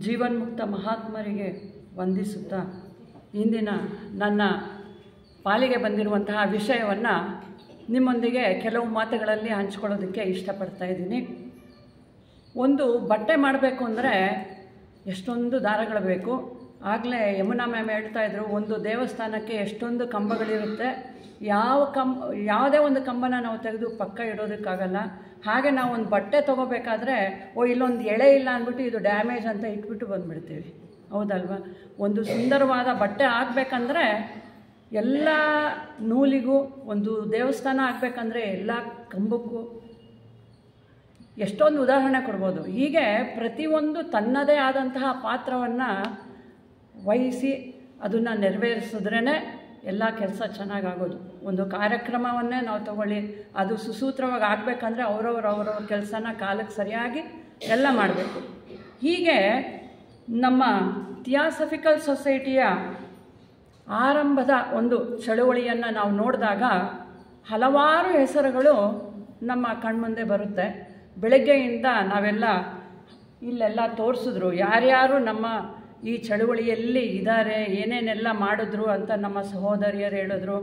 ಜೀವನ್ಮುಕ್ತ ಮಹಾತ್ಮರಿಗೆ ವಂದಿಸುತ್ತಾ ಇಂದಿನ ನನ್ನ ಪಾಲಿಗೆ ಬಂದಿರುವಂತಹ ವಿಷಯವನ್ನು ನಿಮ್ಮೊಂದಿಗೆ ಕೆಲವು ಮಾತುಗಳಲ್ಲಿ ಹಂಚಿಕೊಳ್ಳೋದಕ್ಕೆ ಇಷ್ಟಪಡ್ತಾ ಇದ್ದೀನಿ. ಒಂದು ಬಟ್ಟೆ ಮಾಡಬೇಕು ಅಂದರೆ ಎಷ್ಟೊಂದು ದಾರಗಳು ಬೇಕು. ಆಗಲೇ ಯಮುನಾ ಮ್ಯಾಮ್ ಹೇಳ್ತಾಯಿದ್ರು, ಒಂದು ದೇವಸ್ಥಾನಕ್ಕೆ ಎಷ್ಟೊಂದು ಕಂಬಗಳಿರುತ್ತೆ, ಯಾವುದೇ ಒಂದು ಕಂಬನ ನಾವು ತೆಗೆದು ಪಕ್ಕ ಇಡೋದಕ್ಕಾಗಲ್ಲ. ಹಾಗೆ ನಾವು ಒಂದು ಬಟ್ಟೆ ತೊಗೋಬೇಕಾದ್ರೆ ಇಲ್ಲೊಂದು ಎಳೆ ಇಲ್ಲ ಅಂದ್ಬಿಟ್ಟು ಇದು ಡ್ಯಾಮೇಜ್ ಅಂತ ಇಟ್ಬಿಟ್ಟು ಬಂದುಬಿಡ್ತೀವಿ, ಹೌದಲ್ವ? ಒಂದು ಸುಂದರವಾದ ಬಟ್ಟೆ ಆಗಬೇಕಂದ್ರೆ ಎಲ್ಲ ನೂಲಿಗೂ, ಒಂದು ದೇವಸ್ಥಾನ ಆಗಬೇಕಂದ್ರೆ ಎಲ್ಲ ಕಂಬಕ್ಕೂ ಎಷ್ಟೊಂದು ಉದಾಹರಣೆ ಕೊಡ್ಬೋದು. ಹೀಗೆ ಪ್ರತಿಯೊಂದು ತನ್ನದೇ ಆದಂತಹ ಪಾತ್ರವನ್ನು ವಹಿಸಿ ಅದನ್ನು ನೆರವೇರಿಸಿದ್ರೇ ಎಲ್ಲ ಕೆಲಸ ಚೆನ್ನಾಗಾಗೋದು. ಒಂದು ಕಾರ್ಯಕ್ರಮವನ್ನೇ ನಾವು ತಗೊಳ್ಳಿ, ಅದು ಸುಸೂತ್ರವಾಗಿ ಆಗಬೇಕಂದ್ರೆ ಅವರವ್ರ ಕೆಲಸನ ಕಾಲಕ್ಕೆ ಸರಿಯಾಗಿ ಎಲ್ಲ ಮಾಡಬೇಕು. ಹೀಗೆ ನಮ್ಮ ಥಿಯಾಸಫಿಕಲ್ ಸೊಸೈಟಿಯ ಆರಂಭದ ಒಂದು ಚಳುವಳಿಯನ್ನು ನಾವು ನೋಡಿದಾಗ ಹಲವಾರು ಹೆಸರುಗಳು ನಮ್ಮ ಕಣ್ಮುಂದೆ ಬರುತ್ತೆ. ಬೆಳಗ್ಗೆಯಿಂದ ನಾವೆಲ್ಲ ಇಲ್ಲೆಲ್ಲ ತೋರಿಸಿದ್ರು ಯಾರ್ಯಾರು ನಮ್ಮ ಈ ಚಳುವಳಿಯಲ್ಲಿ ಇದ್ದಾರೆ, ಏನೇನೆಲ್ಲ ಮಾಡಿದ್ರು ಅಂತ ನಮ್ಮ ಸಹೋದರಿಯರು ಹೇಳಿದ್ರು,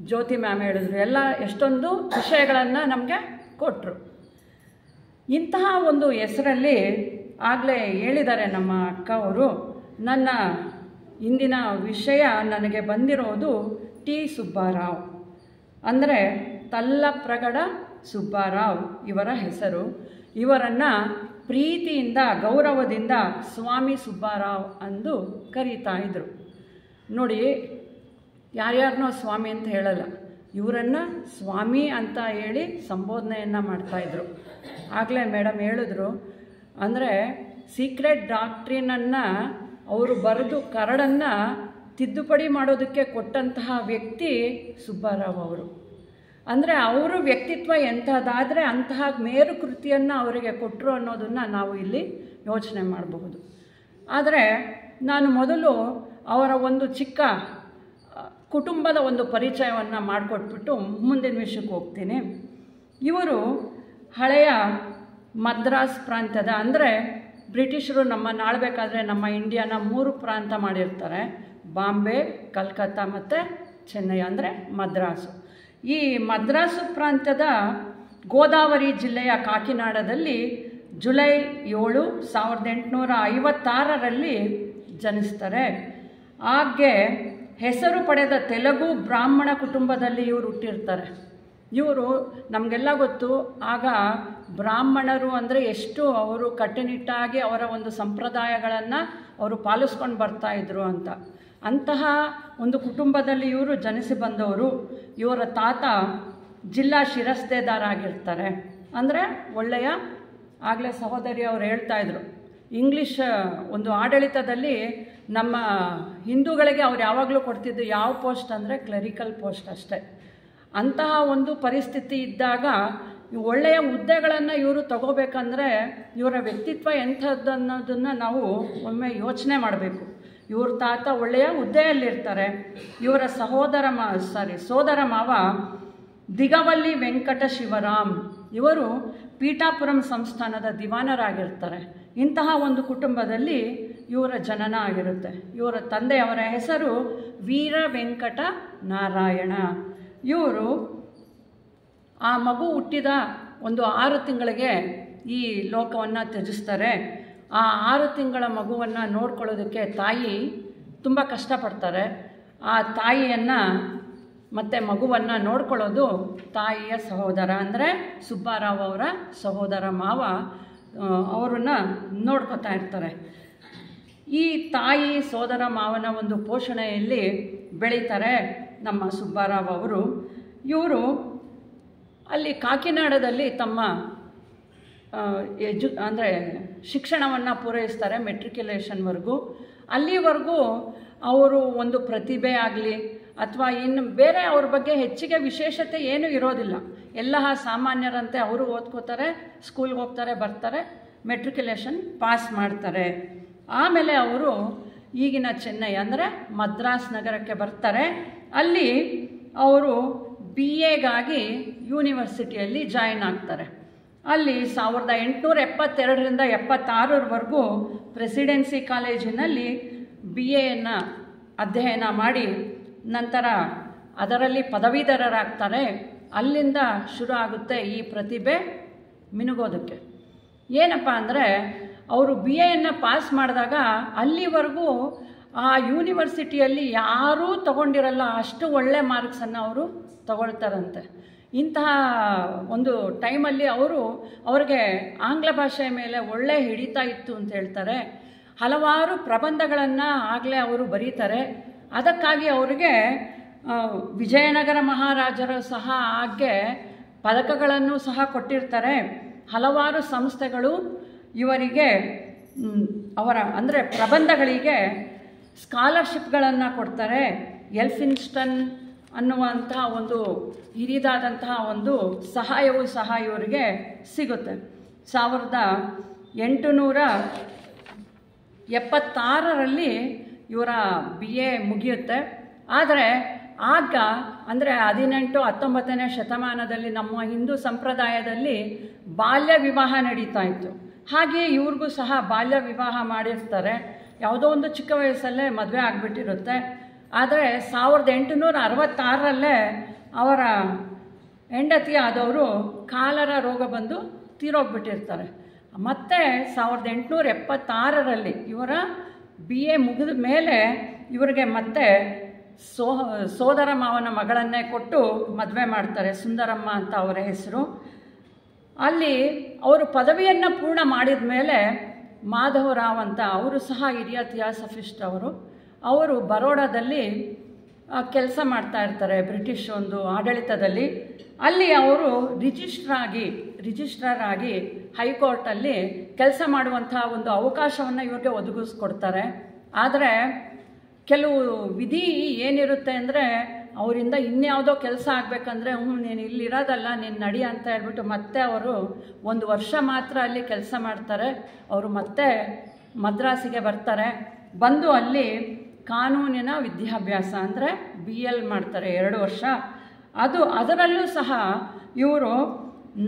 ಜ್ಯೋತಿ ಮ್ಯಾಮ್ ಹೇಳಿದ್ರು, ಎಲ್ಲ ಎಷ್ಟೊಂದು ವಿಷಯಗಳನ್ನು ನಮಗೆ ಕೊಟ್ಟರು. ಇಂತಹ ಒಂದು ಹೆಸರಲ್ಲಿ ಆಗಲೇ ಹೇಳಿದ್ದಾರೆ ನಮ್ಮ ಅಕ್ಕ ಅವರು. ನನ್ನ ಇಂದಿನ ವಿಷಯ ನನಗೆ ಬಂದಿರೋದು ಟಿ ಸುಬ್ಬಾರಾವ್, ಅಂದರೆ ತಲ್ಲಪ್ರಗಡ ಸುಬ್ಬಾರಾವ್ ಇವರ ಹೆಸರು. ಇವರನ್ನು ಪ್ರೀತಿಯಿಂದ ಗೌರವದಿಂದ ಸ್ವಾಮಿ ಸುಬ್ಬಾರಾವ್ ಎಂದು ಕರೀತಾ ಇದ್ದರು. ನೋಡಿ, ಯಾರ್ಯಾರನ್ನೋ ಸ್ವಾಮಿ ಅಂತ ಹೇಳಲ್ಲ, ಇವರನ್ನು ಸ್ವಾಮಿ ಅಂತ ಹೇಳಿ ಸಂಬೋಧನೆಯನ್ನು ಮಾಡ್ತಾಯಿದ್ರು. ಆಗಲೇ ಮೇಡಮ್ ಹೇಳಿದ್ರು, ಅಂದರೆ ಸೀಕ್ರೆಟ್ ಡಾಕ್ಟ್ರಿನನ್ನು ಅವರು ಬರೆದು ಕರಡನ್ನು ತಿದ್ದುಪಡಿ ಮಾಡೋದಕ್ಕೆ ಕೊಟ್ಟಂತಹ ವ್ಯಕ್ತಿ ಸುಬ್ಬಾರಾವ್ ಅವರು. ಅಂದರೆ ಅವರು ವ್ಯಕ್ತಿತ್ವ ಎಂಥದ್ದಾದರೆ ಅಂತಹ ಮೇರು ಕೃತಿಯನ್ನು ಅವರಿಗೆ ಕೊಟ್ಟರು ಅನ್ನೋದನ್ನು ನಾವು ಇಲ್ಲಿ ಯೋಚನೆ ಮಾಡಬಹುದು. ಆದರೆ ನಾನು ಮೊದಲು ಅವರ ಒಂದು ಚಿಕ್ಕ ಕುಟುಂಬದ ಒಂದು ಪರಿಚಯವನ್ನು ಮಾಡಿಕೊಟ್ಬಿಟ್ಟು ಮುಂದಿನ ವಿಷಯಕ್ಕೆ ಹೋಗ್ತೀನಿ. ಇವರು ಹಳೆಯ ಮದ್ರಾಸ್ ಪ್ರಾಂತ್ಯದ, ಅಂದರೆ ಬ್ರಿಟಿಷರು ನಮ್ಮನ್ನು ಆಳಬೇಕಾದ್ರೆ ನಮ್ಮ ಇಂಡಿಯಾನ 3 ಪ್ರಾಂತ ಮಾಡಿರ್ತಾರೆ, ಬಾಂಬೆ, ಕಲ್ಕತ್ತಾ ಮತ್ತು ಚೆನ್ನೈ, ಅಂದರೆ ಮದ್ರಾಸು. ಈ ಮದ್ರಾಸು ಪ್ರಾಂತ್ಯದ ಗೋದಾವರಿ ಜಿಲ್ಲೆಯ ಕಾಕಿನಾಡದಲ್ಲಿ ಜುಲೈ 7, 1856ರಲ್ಲಿ ಜನಿಸ್ತಾರೆ. ಹಾಗೆ ಹೆಸರು ಪಡೆದ ತೆಲುಗು ಬ್ರಾಹ್ಮಣ ಕುಟುಂಬದಲ್ಲಿ ಇವರು ಹುಟ್ಟಿರ್ತಾರೆ. ಇವರು ನಮಗೆಲ್ಲ ಗೊತ್ತು, ಆಗ ಬ್ರಾಹ್ಮಣರು ಅಂದರೆ ಎಷ್ಟು ಅವರು ಕಟ್ಟುನಿಟ್ಟಾಗಿ ಅವರ ಒಂದು ಸಂಪ್ರದಾಯಗಳನ್ನು ಅವರು ಪಾಲಿಸ್ಕೊಂಡು ಬರ್ತಾಯಿದ್ರು ಅಂತ. ಅಂತಹ ಒಂದು ಕುಟುಂಬದಲ್ಲಿ ಇವರು ಜನಿಸಿ ಬಂದವರು. ಇವರ ತಾತ ಜಿಲ್ಲಾ ಶಿರಸ್ತೇದಾರ ಆಗಿರ್ತಾರೆ, ಅಂದರೆ ಒಳ್ಳೆಯ, ಆಗಲೇ ಸಹೋದರಿ ಅವರು ಹೇಳ್ತಾಯಿದ್ರು, ಇಂಗ್ಲೀಷ್ ಒಂದು ಆಡಳಿತದಲ್ಲಿ ನಮ್ಮ ಹಿಂದೂಗಳಿಗೆ ಅವ್ರು ಯಾವಾಗಲೂ ಕೊಡ್ತಿದ್ದು ಯಾವ ಪೋಸ್ಟ್ ಅಂದರೆ ಕ್ಲರಿಕಲ್ ಪೋಸ್ಟ್ ಅಷ್ಟೇ. ಅಂತಹ ಒಂದು ಪರಿಸ್ಥಿತಿ ಇದ್ದಾಗ ಒಳ್ಳೆಯ ಹುದ್ದೆಗಳನ್ನು ಇವರು ತಗೋಬೇಕಂದ್ರೆ ಇವರ ವ್ಯಕ್ತಿತ್ವ ಎಂಥದ್ದು ಅನ್ನೋದನ್ನು ನಾವು ಒಮ್ಮೆ ಯೋಚನೆ ಮಾಡಬೇಕು. ಇವ್ರ ತಾತ ಒಳ್ಳೆಯ ಹುದ್ದೆಯಲ್ಲಿರ್ತಾರೆ. ಇವರ ಸೋದರ ಮಾವ ದಿಗವಲ್ಲಿ ವೆಂಕಟ ಶಿವರಾಮ್, ಇವರು ಪೀಠಾಪುರಂ ಸಂಸ್ಥಾನದ ದಿವಾನರಾಗಿರ್ತಾರೆ. ಇಂತಹ ಒಂದು ಕುಟುಂಬದಲ್ಲಿ ಇವರ ಜನನ ಆಗಿರುತ್ತೆ. ಇವರ ತಂದೆಯವರ ಹೆಸರು ವೀರ ವೆಂಕಟ ನಾರಾಯಣ. ಇವರು ಆ ಮಗು ಹುಟ್ಟಿದ ಒಂದು 6 ತಿಂಗಳಿಗೆ ಈ ಲೋಕವನ್ನು ತ್ಯಜಿಸ್ತಾರೆ. ಆ 6 ತಿಂಗಳ ಮಗುವನ್ನು ನೋಡ್ಕೊಳ್ಳೋದಕ್ಕೆ ತಾಯಿ ತುಂಬ ಕಷ್ಟಪಡ್ತಾರೆ. ಆ ತಾಯಿಯನ್ನು ಮತ್ತು ಮಗುವನ್ನು ನೋಡ್ಕೊಳ್ಳೋದು ತಾಯಿಯ ಸಹೋದರ, ಅಂದರೆ ಸುಬ್ಬಾರಾವ್ ಅವರ ಸಹೋದರ ಮಾವ ಅವರನ್ನು ನೋಡ್ಕೊತಾ ಇರ್ತಾರೆ. ಈ ತಾಯಿ ಸೋದರ ಮಾವನ ಒಂದು ಪೋಷಣೆಯಲ್ಲಿ ಬೆಳೀತಾರೆ ನಮ್ಮ ಸುಬ್ಬಾರಾವ್ ಅವರು. ಇವರು ಅಲ್ಲಿ ಕಾಕಿನಾಡದಲ್ಲಿ ತಮ್ಮ ಅಂದರೆ ಶಿಕ್ಷಣವನ್ನು ಪೂರೈಸ್ತಾರೆ, ಮೆಟ್ರಿಕ್ಯುಲೇಷನ್ವರೆಗೂ. ಅಲ್ಲಿವರೆಗೂ ಅವರು ಒಂದು ಪ್ರತಿಭೆ ಆಗಲಿ ಅಥವಾ ಇನ್ನು ಬೇರೆ ಅವ್ರ ಬಗ್ಗೆ ಹೆಚ್ಚಿಗೆ ವಿಶೇಷತೆ ಏನೂ ಇರೋದಿಲ್ಲ. ಎಲ್ಲ ಸಾಮಾನ್ಯರಂತೆ ಅವರು ಓದ್ಕೋತಾರೆ, ಸ್ಕೂಲ್ಗೆ ಹೋಗ್ತಾರೆ, ಬರ್ತಾರೆ, ಮೆಟ್ರಿಕ್ಯುಲೇಷನ್ ಪಾಸ್ ಮಾಡ್ತಾರೆ. ಆಮೇಲೆ ಅವರು ಈಗಿನ ಚೆನ್ನೈ ಅಂದರೆ ಮದ್ರಾಸ್ ನಗರಕ್ಕೆ ಬರ್ತಾರೆ. ಅಲ್ಲಿ ಅವರು BAಗಾಗಿ ಯೂನಿವರ್ಸಿಟಿಯಲ್ಲಿ ಜಾಯಿನ್ ಆಗ್ತಾರೆ. ಅಲ್ಲಿ 1872ರಿಂದ 76ರವರೆಗೂ ಪ್ರೆಸಿಡೆನ್ಸಿ ಕಾಲೇಜಿನಲ್ಲಿ BAಯನ್ನು ಅಧ್ಯಯನ ಮಾಡಿ ನಂತರ ಅದರಲ್ಲಿ ಪದವೀಧರರಾಗ್ತಾರೆ. ಅಲ್ಲಿಂದ ಶುರು ಆಗುತ್ತೆ ಈ ಪ್ರತಿಭೆ ಮಿನುಗೋದಕ್ಕೆ. ಏನಪ್ಪ ಅಂದರೆ ಅವರು BAಯನ್ನು ಪಾಸ್ ಮಾಡಿದಾಗ ಅಲ್ಲಿವರೆಗೂ ಆ ಯೂನಿವರ್ಸಿಟಿಯಲ್ಲಿ ಯಾರೂ ತಗೊಂಡಿರಲ್ಲ, ಅಷ್ಟು ಒಳ್ಳೆ ಮಾರ್ಕ್ಸನ್ನು ಅವರು ತಗೊಳ್ತಾರಂತೆ. ಇಂತಹ ಒಂದು ಟೈಮಲ್ಲಿ ಅವ್ರಿಗೆ ಆಂಗ್ಲ ಭಾಷೆಯ ಮೇಲೆ ಒಳ್ಳೆ ಹಿಡಿತಾ ಇತ್ತು ಅಂತ ಹೇಳ್ತಾರೆ. ಹಲವಾರು ಪ್ರಬಂಧಗಳನ್ನು ಆಗಲೇ ಅವರು ಬರೀತಾರೆ. ಅದಕ್ಕಾಗಿ ಅವರಿಗೆ ವಿಜಯನಗರ ಮಹಾರಾಜರು ಸಹ ಹಾಗೆ ಪದಕಗಳನ್ನು ಸಹ ಕೊಟ್ಟಿರ್ತಾರೆ. ಹಲವಾರು ಸಂಸ್ಥೆಗಳು ಇವರಿಗೆ ಅಂದರೆ ಪ್ರಬಂಧಗಳಿಗೆ ಸ್ಕಾಲರ್ಶಿಪ್ಗಳನ್ನು ಕೊಡ್ತಾರೆ. ಎಲ್ಫಿನ್ಸ್ಟನ್ ಅನ್ನುವಂತಹ ಒಂದು ಹಿರಿದಾದಂತಹ ಒಂದು ಸಹಾಯವೂ ಸಹ ಇವರಿಗೆ ಸಿಗುತ್ತೆ. 1876ರಲ್ಲಿ ಇವರ BA ಮುಗಿಯುತ್ತೆ. ಆದರೆ ಆಗ ಅಂದರೆ 18-19ನೇ ಶತಮಾನದಲ್ಲಿ ನಮ್ಮ ಹಿಂದೂ ಸಂಪ್ರದಾಯದಲ್ಲಿ ಬಾಲ್ಯ ವಿವಾಹ ನಡೀತಾ ಇತ್ತು. ಹಾಗೆಯೇ ಇವ್ರಿಗೂ ಸಹ ಬಾಲ್ಯ ವಿವಾಹ ಮಾಡಿರ್ತಾರೆ. ಯಾವುದೋ ಒಂದು ಚಿಕ್ಕ ವಯಸ್ಸಲ್ಲೇ ಮದುವೆ ಆಗಿಬಿಟ್ಟಿರುತ್ತೆ. ಆದರೆ 1866ರಲ್ಲೇ ಅವರ ಹೆಂಡತಿ ಆದವರು ಕಾಲರ ರೋಗ ಬಂದು ತೀರೋಗ್ಬಿಟ್ಟಿರ್ತಾರೆ. ಮತ್ತು 1876ರಲ್ಲಿ ಇವರ BA ಮುಗಿದ ಮೇಲೆ ಇವರಿಗೆ ಮತ್ತೆ ಸೋದರ ಮಾವನ ಮಗಳನ್ನೇ ಕೊಟ್ಟು ಮದುವೆ ಮಾಡ್ತಾರೆ. ಸುಂದರಮ್ಮ ಅಂತ ಅವರ ಹೆಸರು. ಅಲ್ಲಿ ಅವರು ಪದವಿಯನ್ನು ಪೂರ್ಣ ಮಾಡಿದ ಮೇಲೆ ಮಾಧವರಾವ್ ಅಂತ ಅವರು ಸಹ ಹಿರಿಯ ಥಿಯಾಸಫಿಸ್ಟ್. ಅವರು ಬರೋಡಾದಲ್ಲಿ ಕೆಲಸ ಮಾಡ್ತಾ ಇರ್ತಾರೆ, ಬ್ರಿಟಿಷ್ ಒಂದು ಆಡಳಿತದಲ್ಲಿ. ಅಲ್ಲಿ ಅವರು ರಿಜಿಸ್ಟ್ರಾರ್ ಆಗಿ ಹೈಕೋರ್ಟಲ್ಲಿ ಕೆಲಸ ಮಾಡುವಂಥ ಒಂದು ಅವಕಾಶವನ್ನು ಇವ್ರಿಗೆ ಒದಗಿಸ್ಕೊಡ್ತಾರೆ. ಆದರೆ ಕೆಲವು ವಿಧಿ ಏನಿರುತ್ತೆ ಅಂದರೆ ಅವರಿಂದ ಇನ್ಯಾವುದೋ ಕೆಲಸ ಆಗಬೇಕಂದ್ರೆ ನೀನು ಇಲ್ಲಿರೋದಲ್ಲ, ನೀನು ನಡಿ ಅಂತ ಹೇಳ್ಬಿಟ್ಟು ಮತ್ತೆ ಅವರು 1 ವರ್ಷ ಮಾತ್ರ ಅಲ್ಲಿ ಕೆಲಸ ಮಾಡ್ತಾರೆ. ಅವರು ಮತ್ತೆ ಮದ್ರಾಸಿಗೆ ಬರ್ತಾರೆ. ಬಂದು ಅಲ್ಲಿ ಕಾನೂನಿನ ವಿದ್ಯಾಭ್ಯಾಸ ಅಂದರೆ BL ಮಾಡ್ತಾರೆ 2 ವರ್ಷ. ಅದರಲ್ಲೂ ಸಹ ಇವರು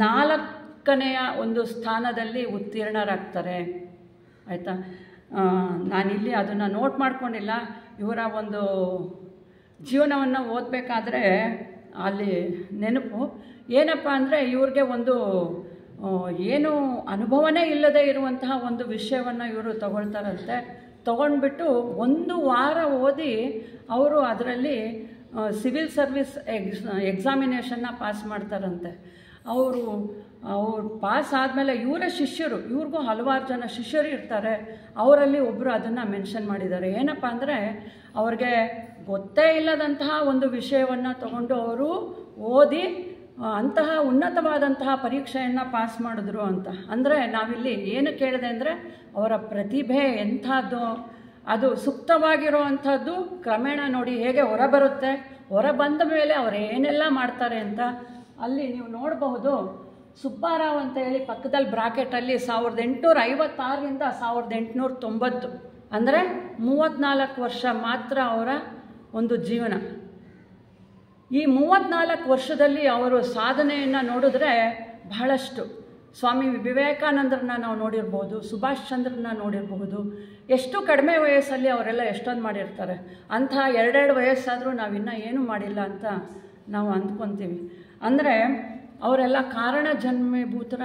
4ನೇ ಒಂದು ಸ್ಥಾನದಲ್ಲಿ ಉತ್ತೀರ್ಣರಾಗ್ತಾರೆ. ಆಯಿತಾ, ನಾನಿಲ್ಲಿ ಅದನ್ನು ನೋಟ್ ಮಾಡ್ಕೊಂಡಿಲ್ಲ. ಇವರ ಒಂದು ಜೀವನವನ್ನು ಓದಬೇಕಾದ್ರೆ ಅಲ್ಲಿ ನೆನಪು ಏನಪ್ಪ ಅಂದರೆ ಇವ್ರಿಗೆ ಒಂದು ಏನು ಅನುಭವನೇ ಇಲ್ಲದೆ ಇರುವಂತಹ ಒಂದು ವಿಷಯವನ್ನು ಇವರು ತಗೊಳ್ತಾರಂತೆ. ತಗೊಂಡ್ಬಿಟ್ಟು 1 ವಾರ ಓದಿ ಅವರು ಅದರಲ್ಲಿ ಸಿವಿಲ್ ಸರ್ವಿಸ್ ಎಕ್ಸಾಮಿನೇಷನ್ನ ಪಾಸ್ ಮಾಡ್ತಾರಂತೆ. ಅವರು ಪಾಸ್ ಆದಮೇಲೆ ಇವರ ಶಿಷ್ಯರು, ಇವ್ರಿಗೂ ಹಲವಾರು ಜನ ಶಿಷ್ಯರು ಇರ್ತಾರೆ. ಅವರಲ್ಲಿ ಒಬ್ಬರು ಅದನ್ನು ಮೆನ್ಷನ್ ಮಾಡಿದ್ದಾರೆ. ಏನಪ್ಪ ಅಂದರೆ ಅವ್ರಿಗೆ ಗೊತ್ತೇ ಇಲ್ಲದಂತಹ ಒಂದು ವಿಷಯವನ್ನು ತಗೊಂಡು ಅವರು ಓದಿ ಅಂತಹ ಉನ್ನತವಾದಂತಹ ಪರೀಕ್ಷೆಯನ್ನು ಪಾಸ್ ಮಾಡಿದ್ರು ಅಂತ. ಅಂದರೆ ನಾವಿಲ್ಲಿ ಏನು ಕೇಳಿದೆ ಅಂದರೆ ಅವರ ಪ್ರತಿಭೆ ಎಂಥದ್ದು, ಅದು ಸೂಕ್ತವಾಗಿರುವಂಥದ್ದು ಕ್ರಮೇಣ ನೋಡಿ ಹೇಗೆ ಹೊರಬರುತ್ತೆ. ಹೊರಬಂದ ಮೇಲೆ ಅವರು ಏನೆಲ್ಲ ಮಾಡ್ತಾರೆ ಅಂತ ಅಲ್ಲಿ ನೀವು ನೋಡಬಹುದು. ಸುಬ್ಬಾರಾವ್ ಅಂತ ಹೇಳಿ ಪಕ್ಕದಲ್ಲಿ ಬ್ರಾಕೆಟಲ್ಲಿ 1856ರಿಂದ 1890 ಅಂದರೆ 34 ವರ್ಷ ಮಾತ್ರ ಅವರ ಒಂದು ಜೀವನ. ಈ 34 ವರ್ಷದಲ್ಲಿ ಅವರು ಸಾಧನೆಯನ್ನು ನೋಡಿದ್ರೆ ಬಹಳಷ್ಟು. ಸ್ವಾಮಿ ವಿವೇಕಾನಂದರನ್ನ ನಾವು ನೋಡಿರ್ಬೋದು, ಸುಭಾಷ್ ಚಂದ್ರನ ನೋಡಿರಬಹುದು. ಎಷ್ಟು ಕಡಿಮೆ ವಯಸ್ಸಲ್ಲಿ ಅವರೆಲ್ಲ ಎಷ್ಟೊಂದು ಮಾಡಿರ್ತಾರೆ. ಅಂತಹ 2 ವಯಸ್ಸಾದರೂ ನಾವಿನ್ನೂ ಏನೂ ಮಾಡಿಲ್ಲ ಅಂತ ನಾವು ಅಂದ್ಕೊತೀವಿ. ಅಂದರೆ ಅವರೆಲ್ಲ ಕಾರಣ ಜನ್ಮೀಭೂತರು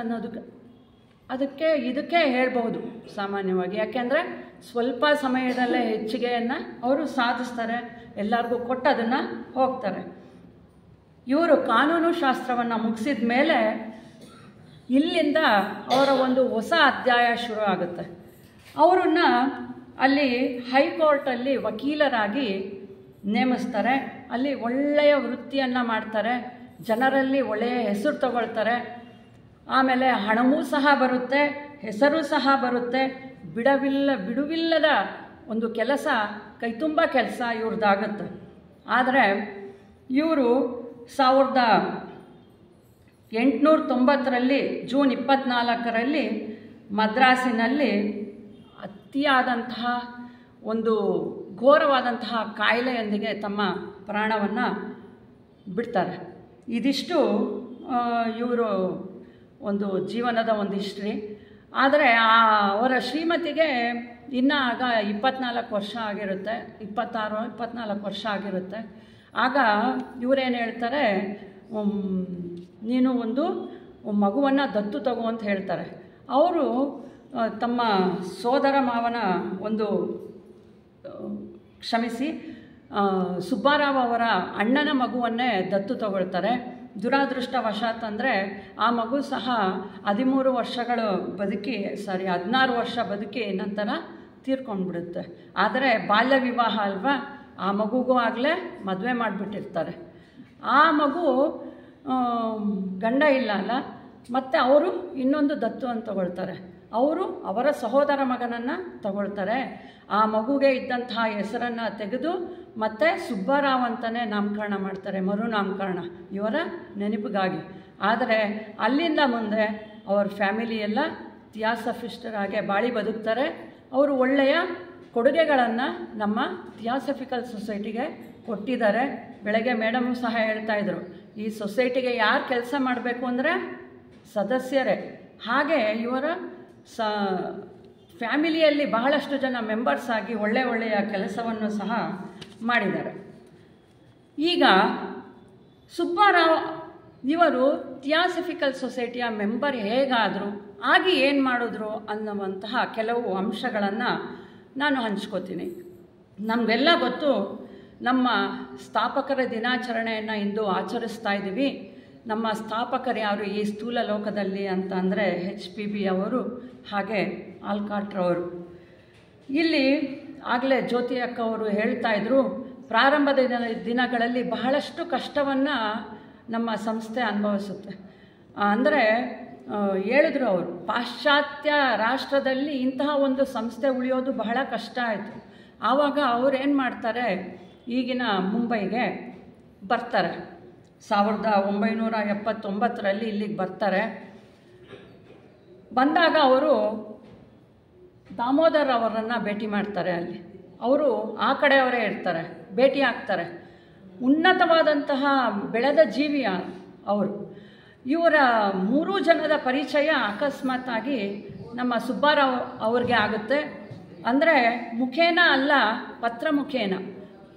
ಇದಕ್ಕೆ ಹೇಳ್ಬೋದು ಸಾಮಾನ್ಯವಾಗಿ. ಯಾಕೆಂದರೆ ಸ್ವಲ್ಪ ಸಮಯದಲ್ಲೇ ಹೆಚ್ಚಿಗೆಯನ್ನು ಅವರು ಸಾಧಿಸ್ತಾರೆ, ಎಲ್ಲರಿಗೂ ಕೊಟ್ಟು ಅದನ್ನು ಹೋಗ್ತಾರೆ. ಇವರು ಕಾನೂನು ಶಾಸ್ತ್ರವನ್ನು ಮುಗಿಸಿದ ಮೇಲೆ ಇಲ್ಲಿಂದ ಅವರ ಒಂದು ಹೊಸ ಅಧ್ಯಾಯ ಶುರು ಆಗುತ್ತೆ. ಅವರನ್ನು ಅಲ್ಲಿ ಹೈಕೋರ್ಟಲ್ಲಿ ವಕೀಲರಾಗಿ ನೇಮಿಸ್ತಾರೆ. ಅಲ್ಲಿ ಒಳ್ಳೆಯ ವೃತ್ತಿಯನ್ನು ಮಾಡ್ತಾರೆ, ಜನರಲ್ಲಿ ಒಳ್ಳೆಯ ಹೆಸರು ತಗೊಳ್ತಾರೆ. ಆಮೇಲೆ ಹಣವೂ ಸಹ ಬರುತ್ತೆ, ಹೆಸರು ಸಹ ಬರುತ್ತೆ. ಬಿಡುವಿಲ್ಲದ ಒಂದು ಕೆಲಸ, ಕೈತುಂಬ ಕೆಲಸ ಇವ್ರದ್ದಾಗುತ್ತೆ. ಆದರೆ ಇವರು 1890ರಲ್ಲಿ ಜೂನ್ 24ರಲ್ಲಿ ಮದ್ರಾಸಿನಲ್ಲಿ ಅತಿಯಾದಂತಹ ಒಂದು ಘೋರವಾದಂತಹ ಕಾಯಿಲೆಯೊಂದಿಗೆ ತಮ್ಮ ಪ್ರಾಣವನ್ನು ಬಿಡ್ತಾರೆ. ಇದಿಷ್ಟು ಇವರು ಒಂದು ಜೀವನದ ಒಂದು ಹಿಸ್ಟ್ರಿ. ಆದರೆ ಅವರ ಶ್ರೀಮತಿಗೆ ಇನ್ನೂ ಆಗ 24 ವರ್ಷ ಆಗಿರುತ್ತೆ, 24 ವರ್ಷ ಆಗಿರುತ್ತೆ. ಆಗ ಇವರೇನು ಹೇಳ್ತಾರೆ, ನೀನು ಒಂದು ಮಗುವನ್ನು ದತ್ತು ತಗೋ ಅಂತ ಹೇಳ್ತಾರೆ. ಅವರು ತಮ್ಮ ಸೋದರ ಮಾವನ ಸುಬ್ಬಾರಾವ್ ಅವರ ಅಣ್ಣನ ಮಗುವನ್ನೇ ದತ್ತು ತಗೊಳ್ತಾರೆ. ದುರಾದೃಷ್ಟವಶಾತ್ ಅಂದರೆ ಆ ಮಗು ಸಹ 16 ವರ್ಷ ಬದುಕಿ ನಂತರ ತೀರ್ಕೊಂಡ್ಬಿಡುತ್ತೆ. ಆದರೆ ಬಾಲ್ಯ ವಿವಾಹ ಅಲ್ವಾ, ಆ ಮಗುಗೂ ಆಗಲೇ ಮದುವೆ ಮಾಡಿಬಿಟ್ಟಿರ್ತಾರೆ. ಆ ಮಗು ಗಂಡ ಇಲ್ಲ ಅಲ್ಲ, ಮತ್ತು ಅವರು ಇನ್ನೊಂದು ದತ್ತು ಅಂತ ತಗೊಳ್ತಾರೆ. ಅವರು ಅವರ ಸಹೋದರ ಮಗನನ್ನು ತಗೊಳ್ತಾರೆ. ಆ ಮಗುಗೆ ಇದ್ದಂತಹ ಹೆಸರನ್ನು ತೆಗೆದು ಮತ್ತು ಸುಬ್ಬಾರಾವ್ ಅಂತಲೇ ನಾಮಕರಣ ಮಾಡ್ತಾರೆ, ಮರುನಾಮಕರಣ, ಇವರ ನೆನಪಿಗಾಗಿ. ಆದರೆ ಅಲ್ಲಿಂದ ಮುಂದೆ ಅವ್ರ ಫ್ಯಾಮಿಲಿ ಎಲ್ಲ ಥಿಯಾಸಫಿಸ್ಟರಾಗೆ ಬಾಳಿ ಬದುಕ್ತಾರೆ. ಅವರು ಒಳ್ಳೆಯ ಕೊಡುಗೆಗಳನ್ನು ನಮ್ಮ ಥಿಯಾಸಫಿಕಲ್ ಸೊಸೈಟಿಗೆ ಕೊಟ್ಟಿದ್ದಾರೆ. ಬೆಳಗ್ಗೆ ಮೇಡಮು ಸಹ ಹೇಳ್ತಾಯಿದ್ರು, ಈ ಸೊಸೈಟಿಗೆ ಯಾರು ಕೆಲಸ ಮಾಡಬೇಕು ಅಂದರೆ ಸದಸ್ಯರೇ. ಹಾಗೆ ಇವರ ಫ್ಯಾಮಿಲಿಯಲ್ಲಿ ಬಹಳಷ್ಟು ಜನ ಮೆಂಬರ್ಸ್ ಆಗಿ ಒಳ್ಳೆಯ ಕೆಲಸವನ್ನು ಸಹ ಮಾಡಿದ್ದಾರೆ. ಈಗ ಸುಬ್ಬಾರಾವ್ ಇವರು ಥಿಯಾಸಫಿಕಲ್ ಸೊಸೈಟಿಯ ಮೆಂಬರ್ ಹೇಗಾದರು, ಆಗಿ ಏನು ಮಾಡಿದ್ರು ಅನ್ನುವಂತಹ ಕೆಲವು ಅಂಶಗಳನ್ನು ನಾನು ಹಂಚ್ಕೋತೀನಿ. ನಮಗೆಲ್ಲ ಗೊತ್ತು, ನಮ್ಮ ಸ್ಥಾಪಕರ ದಿನಾಚರಣೆಯನ್ನು ಇಂದು ಆಚರಿಸ್ತಾ ಇದ್ದೀವಿ. ನಮ್ಮ ಸ್ಥಾಪಕರು ಯಾರು ಈ ಸ್ಥೂಲ ಲೋಕದಲ್ಲಿ ಅಂತ ಅಂದರೆ HPB ಅವರು, ಹಾಗೆ ಆಲ್ಕಾಟ್ರವರು. ಇಲ್ಲಿ ಆಗಲೇ ಜ್ಯೋತಿ ಅಕ್ಕ ಅವರು ಹೇಳ್ತಾಯಿದ್ರು, ಪ್ರಾರಂಭದ ದಿನಗಳಲ್ಲಿ ಬಹಳಷ್ಟು ಕಷ್ಟವನ್ನು ನಮ್ಮ ಸಂಸ್ಥೆ ಅನುಭವಿಸುತ್ತೆ. ಅಂದರೆ ಹೇಳಿದ್ರು ಅವರು, ಪಾಶ್ಚಾತ್ಯ ರಾಷ್ಟ್ರದಲ್ಲಿ ಇಂತಹ ಒಂದು ಸಂಸ್ಥೆ ಉಳಿಯೋದು ಬಹಳ ಕಷ್ಟ ಆಯಿತು. ಆವಾಗ ಅವ್ರು ಏನು ಮಾಡ್ತಾರೆ, ಈಗಿನ ಮುಂಬೈಗೆ ಬರ್ತಾರೆ. 1979ರಲ್ಲಿ ಇಲ್ಲಿಗೆ ಬರ್ತಾರೆ. ಬಂದಾಗ ಅವರು ದಾಮೋದರ್ ಅವರನ್ನು ಭೇಟಿ ಮಾಡ್ತಾರೆ. ಅಲ್ಲಿ ಅವರು ಆ ಕಡೆಯವರೇ ಇರ್ತಾರೆ, ಭೇಟಿ ಆಗ್ತಾರೆ. ಉನ್ನತವಾದಂತಹ ಬೆಳೆದ ಜೀವಿಯ ಅವರು. ಇವರ 3 ಜನದ ಪರಿಚಯ ಅಕಸ್ಮಾತ್ತಾಗಿ ನಮ್ಮ ಸುಬ್ಬಾರಾವ್ ಅವ್ರಿಗೆ ಆಗುತ್ತೆ. ಅಂದರೆ ಮುಖೇನ ಅಲ್ಲ, ಪತ್ರ ಮುಖೇನ.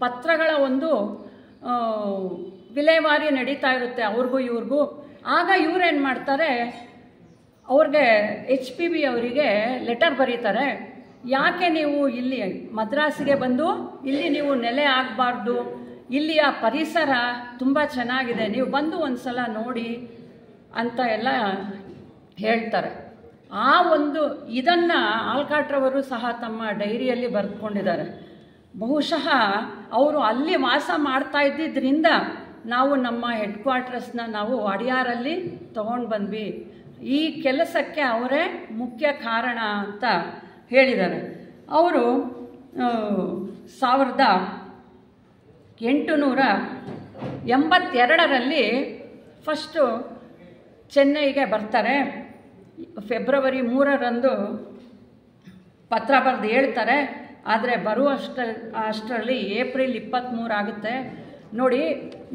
ಪತ್ರಗಳ ಒಂದು ವಿಲೇವಾರಿ ನಡೀತಾ ಇರುತ್ತೆ ಅವ್ರಿಗೂ ಇವ್ರಿಗೂ. ಆಗ ಇವ್ರೇನು ಮಾಡ್ತಾರೆ, ಅವ್ರಿಗೆ HPB ಅವರಿಗೆ ಲೆಟರ್ ಬರೀತಾರೆ, ಯಾಕೆ ನೀವು ಇಲ್ಲಿ ಮದ್ರಾಸಿಗೆ ಬಂದು ಇಲ್ಲಿ ನೀವು ನೆಲೆ ಆಗಬಾರ್ದು, ಇಲ್ಲಿಯ ಪರಿಸರ ತುಂಬ ಚೆನ್ನಾಗಿದೆ, ನೀವು ಬಂದು ಒಂದು ಸಲ ನೋಡಿ ಅಂತ ಎಲ್ಲ ಹೇಳ್ತಾರೆ. ಆ ಒಂದು ಇದನ್ನು ಆಲ್ಕಾಟ್ರವರು ಸಹ ತಮ್ಮ ಡೈರಿಯಲ್ಲಿ ಬರೆದುಕೊಂಡಿದ್ದಾರೆ. ಬಹುಶಃ ಅವರು ಅಲ್ಲಿ ವಾಸ ಮಾಡ್ತಾ ಇದ್ದಿದ್ದರಿಂದ ನಾವು ನಮ್ಮ ಹೆಡ್ ಕ್ವಾರ್ಟರ್ಸ್ನ ನಾವು ಅಡಿಯಾರಲ್ಲಿ ತೊಗೊಂಡು ಬಂದ್ವಿ. ಈ ಕೆಲಸಕ್ಕೆ ಅವರೇ ಮುಖ್ಯ ಕಾರಣ ಅಂತ ಹೇಳಿದ್ದಾರೆ. ಅವರು 1882ರಲ್ಲಿ ಫಸ್ಟು ಚೆನ್ನೈಗೆ ಬರ್ತಾರೆ. ಫೆಬ್ರವರಿ 3ರಂದು ಪತ್ರ ಬರೆದು ಹೇಳ್ತಾರೆ. ಆದರೆ ಅಷ್ಟರಲ್ಲಿ ಏಪ್ರಿಲ್ 23 ಆಗುತ್ತೆ. ನೋಡಿ,